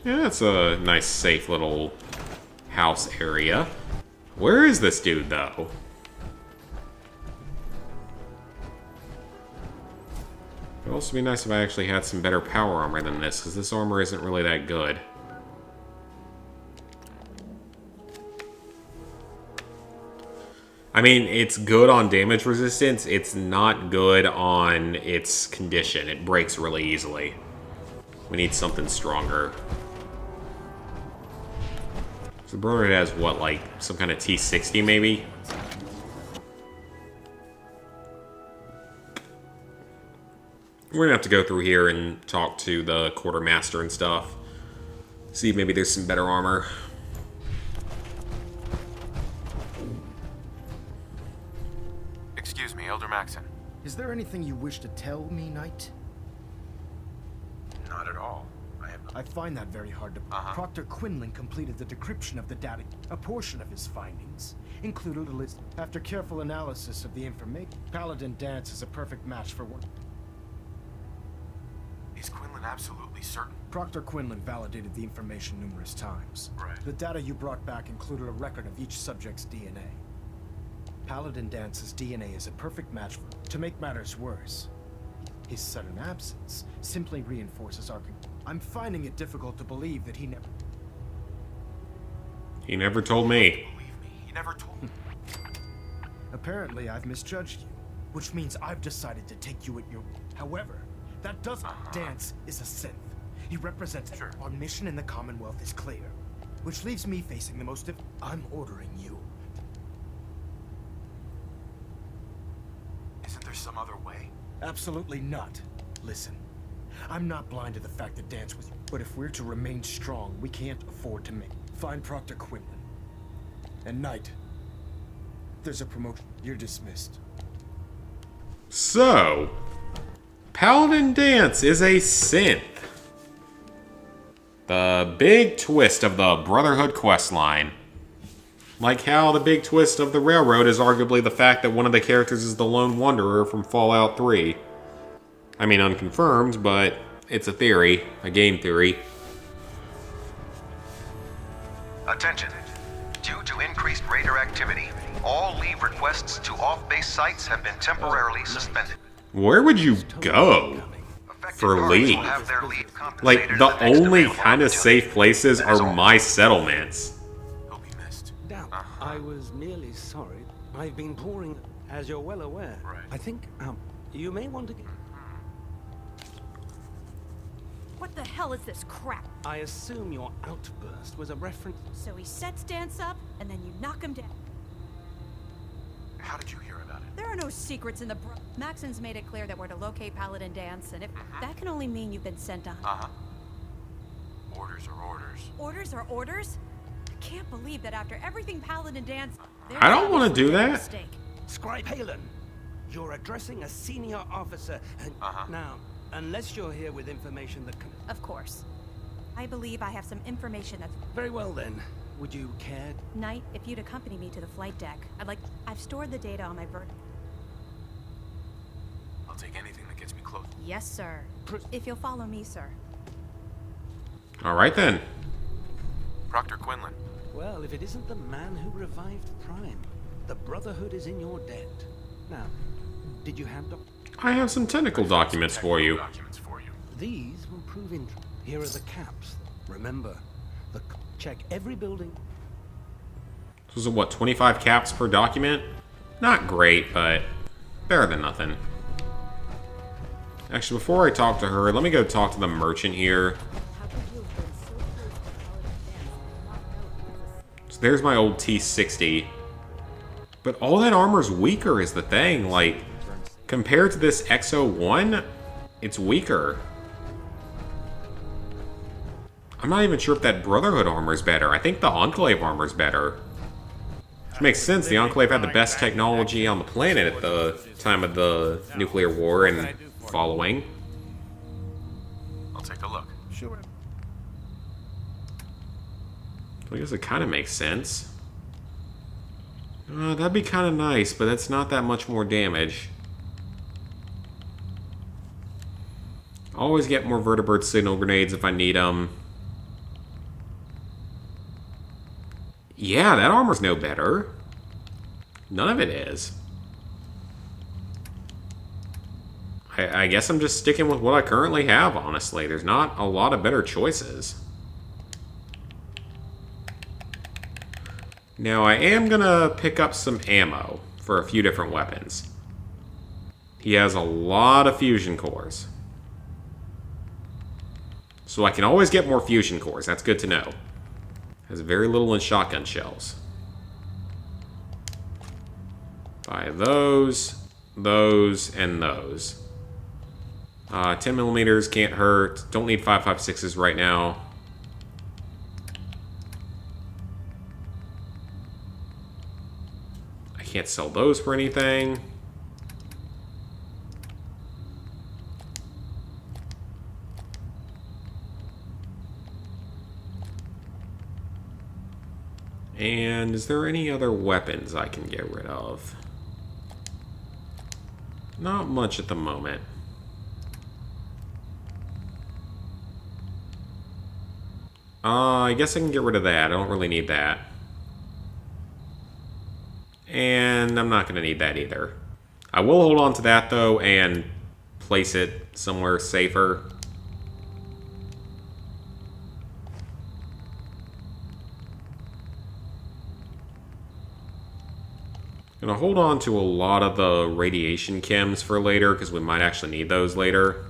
Yeah, that's a nice, safe little house area. Where is this dude, though? It would also be nice if I actually had some better power armor than this, because this armor isn't really that good. I mean, it's good on damage resistance, it's not good on its condition. It breaks really easily. We need something stronger. So the Brotherhood has what, like, some kind of T60 maybe? We're gonna have to go through here and talk to the Quartermaster and stuff. See if maybe there's some better armor. Excuse me, Elder Maxon. Is there anything you wish to tell me, Knight? Not at all. I find that very hard to... Proctor Quinlan completed the decryption of the data. A portion of his findings included a list. After careful analysis of the information, Paladin Dance is a perfect match for what... Is Quinlan absolutely certain? Proctor Quinlan validated the information numerous times. Right. The data you brought back included a record of each subject's DNA. Paladin Dance's DNA is a perfect match for... To make matters worse, his sudden absence simply reinforces our... I'm finding it difficult to believe that he never... He never told me. Believe me, he never told me. Apparently, I've misjudged you, which means I've decided to take you at your... However, that doesn't... Dance is a synth. He represents... Our mission in the Commonwealth is clear, which leaves me facing the most... I'm ordering you. Isn't there some other way? Absolutely not. Listen, I'm not blind to the fact that Dance was... But if we're to remain strong, we can't afford to make... Find Proctor Quinlan. And Knight, there's a promotion. You're dismissed. So, Paladin Dance is a synth. The big twist of the Brotherhood questline. Like how the big twist of the Railroad is arguably the fact that one of the characters is the Lone Wanderer from Fallout 3. I mean, unconfirmed, but it's a theory, a game theory. Attention. Due to increased raider activity, all leave requests to off-base sites have been temporarily suspended. Where would you go for leave? Like, the only kind of safe places are my settlements. Doubt. I was merely sorry. I've been pouring, as you're well aware. I think, you may want to get... What the hell is this crap? I assume your outburst was a reference... So he sets Dance up, and then you knock him down. How did you hear about it? There are no secrets in the... Maxon's made it clear that we're to locate Paladin Dance, and if... That can only mean you've been sent on. Orders are orders. Orders are orders? I can't believe that after everything Paladin Dance... I don't want to do that. Mistake. Scribe Halen, you're addressing a senior officer, and now, unless you're here with information that can... Of course. I believe I have some information that's... Very well then. Would you care? Knight, if you'd accompany me to the flight deck, I've stored the data on my I'll take anything that gets me close. Yes, sir. If you'll follow me, sir. Alright then. Proctor Quinlan. Well, if it isn't the man who revived Prime, the Brotherhood is in your debt. Now, did you have... I have some technical documents for you. These will prove interesting. Here are the caps. Remember, check every building. So is it, what, 25 caps per document? Not great, but better than nothing. Actually, before I talk to her, let me go talk to the merchant here. So there's my old T60. But all that armor's weaker is the thing. Like, compared to this XO1, it's weaker. I'm not even sure if that Brotherhood armor is better. I think the Enclave armor is better. Which makes sense. The Enclave had the best technology on the planet at the time of the nuclear war and following. I'll take a look. Sure. So I guess it kind of makes sense. That'd be kind of nice, but that's not that much more damage. Always get more Vertibird signal grenades if I need them. Yeah, that armor's no better. None of it is. I guess I'm just sticking with what I currently have, honestly. There's not a lot of better choices. Now, I am gonna pick up some ammo for a few different weapons. He has a lot of fusion cores. So I can always get more fusion cores. That's good to know. Has very little in shotgun shells. Buy those, and those. 10 millimeters can't hurt. Don't need 5.56s right now. I can't sell those for anything. And is there any other weapons I can get rid of? Not much at the moment. I guess I can get rid of that. I don't really need that. And I'm not going to need that either. I will hold on to that, though, and place it somewhere safer. I'm going to hold on to a lot of the radiation chems for later, because we might actually need those later.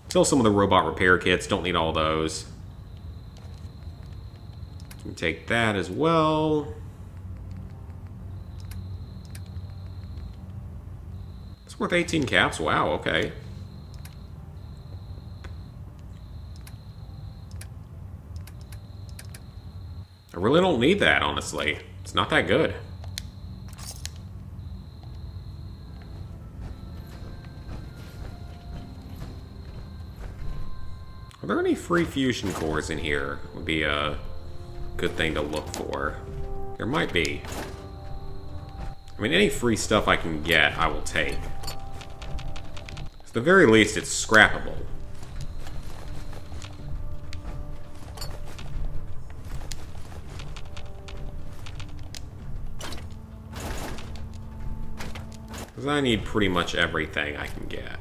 Still some of the robot repair kits, don't need all those. Can take that as well. It's worth 18 caps, wow, okay. I really don't need that, honestly. It's not that good. Are there any free fusion cores in here? Would be a good thing to look for. There might be. I mean, any free stuff I can get, I will take. At the very least, it's scrappable. Because I need pretty much everything I can get.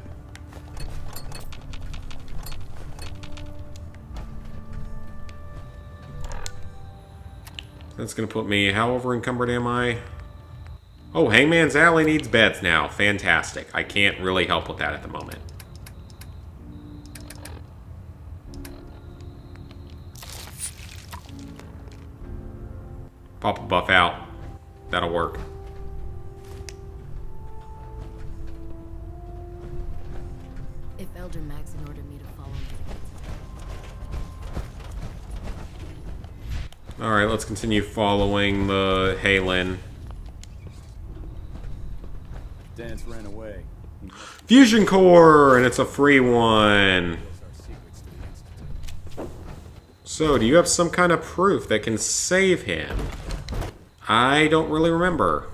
That's going to put me, however encumbered am I? Oh, Hangman's Alley needs beds now. Fantastic. I can't really help with that at the moment. Pop a buff out. That'll work. If Elder Maxon ordered me to follow him. Alright, let's continue following the Halen. Dance ran away. Fusion core, and it's a free one. So, do you have some kind of proof that can save him? I don't really remember.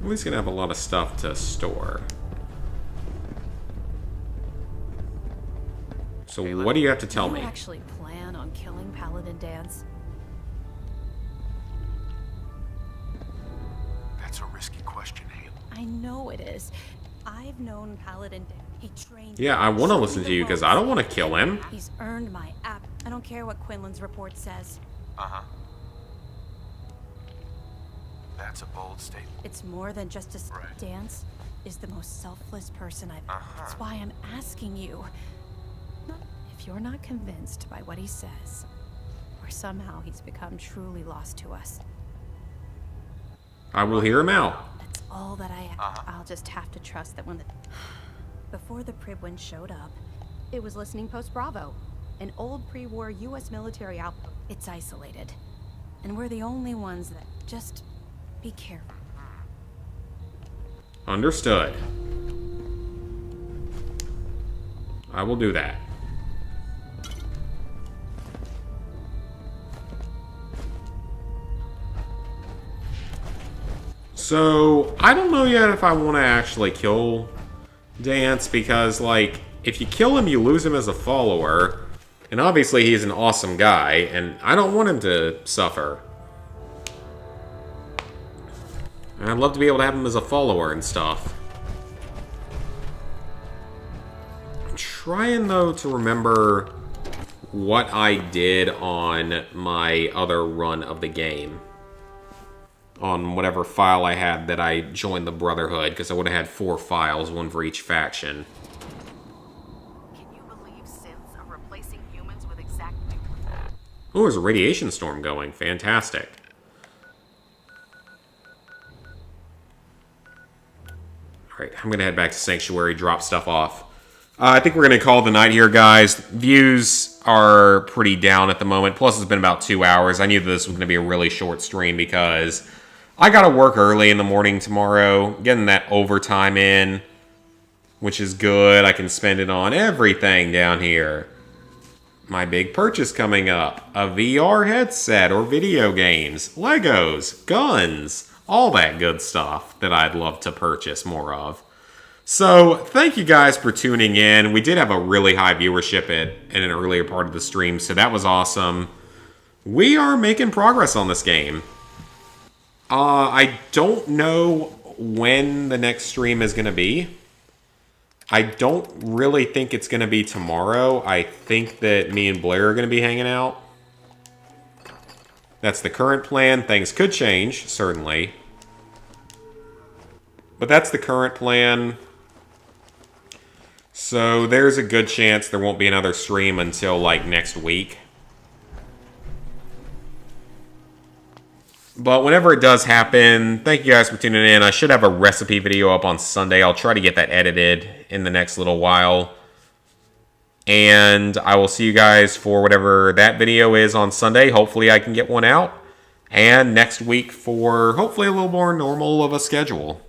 At least gonna have a lot of stuff to store. So what do you have to tell me? Do you actually plan on killing Paladin Dance? That's a risky question, Hale. I know it is. I've known Paladin Dance. He trained. Yeah, I want to listen to you because I don't want to kill him. He's earned my app. I don't care what Quinlan's report says. Uh-huh. That's a bold statement. It's more than just a Dance is the most selfless person I've. That's why I'm asking you. If you're not convinced by what he says, or somehow he's become truly lost to us, I will hear him out. that's all that I'll just have to trust that when before the Pribwin showed up, it was listening post Bravo, an old pre-war U.S. military outpost. It's isolated, and we're the only ones that just be careful. Understood. I will do that. So, I don't know yet if I want to actually kill Dance, because, like, if you kill him, you lose him as a follower. And obviously, he's an awesome guy, and I don't want him to suffer. And I'd love to be able to have him as a follower and stuff. I'm trying, though, to remember what I did on my other run of the game. On whatever file I had that I joined the Brotherhood, because I would have had 4 files, one for each faction. Can you believe synths are replacing humans with exactly... Oh, there's a radiation storm going. Fantastic. Alright, I'm going to head back to Sanctuary, drop stuff off. I think we're going to call it the night here, guys. Views are pretty down at the moment. Plus, it's been about 2 hours. I knew this was going to be a really short stream because I got to work early in the morning tomorrow. Getting that overtime in, which is good. I can spend it on everything down here. My big purchase coming up. A VR headset or video games. Legos. Guns. All that good stuff that I'd love to purchase more of. So, thank you guys for tuning in. We did have a really high viewership in an earlier part of the stream, so that was awesome. We are making progress on this game. I don't know when the next stream is going to be. I don't really think it's going to be tomorrow. I think that me and Blair are going to be hanging out. That's the current plan. Things could change, certainly. But that's the current plan. So there's a good chance there won't be another stream until, like, next week. But whenever it does happen, thank you guys for tuning in. I should have a recipe video up on Sunday. I'll try to get that edited in the next little while. And I will see you guys for whatever that video is on Sunday. Hopefully I can get one out. And next week for hopefully a little more normal of a schedule.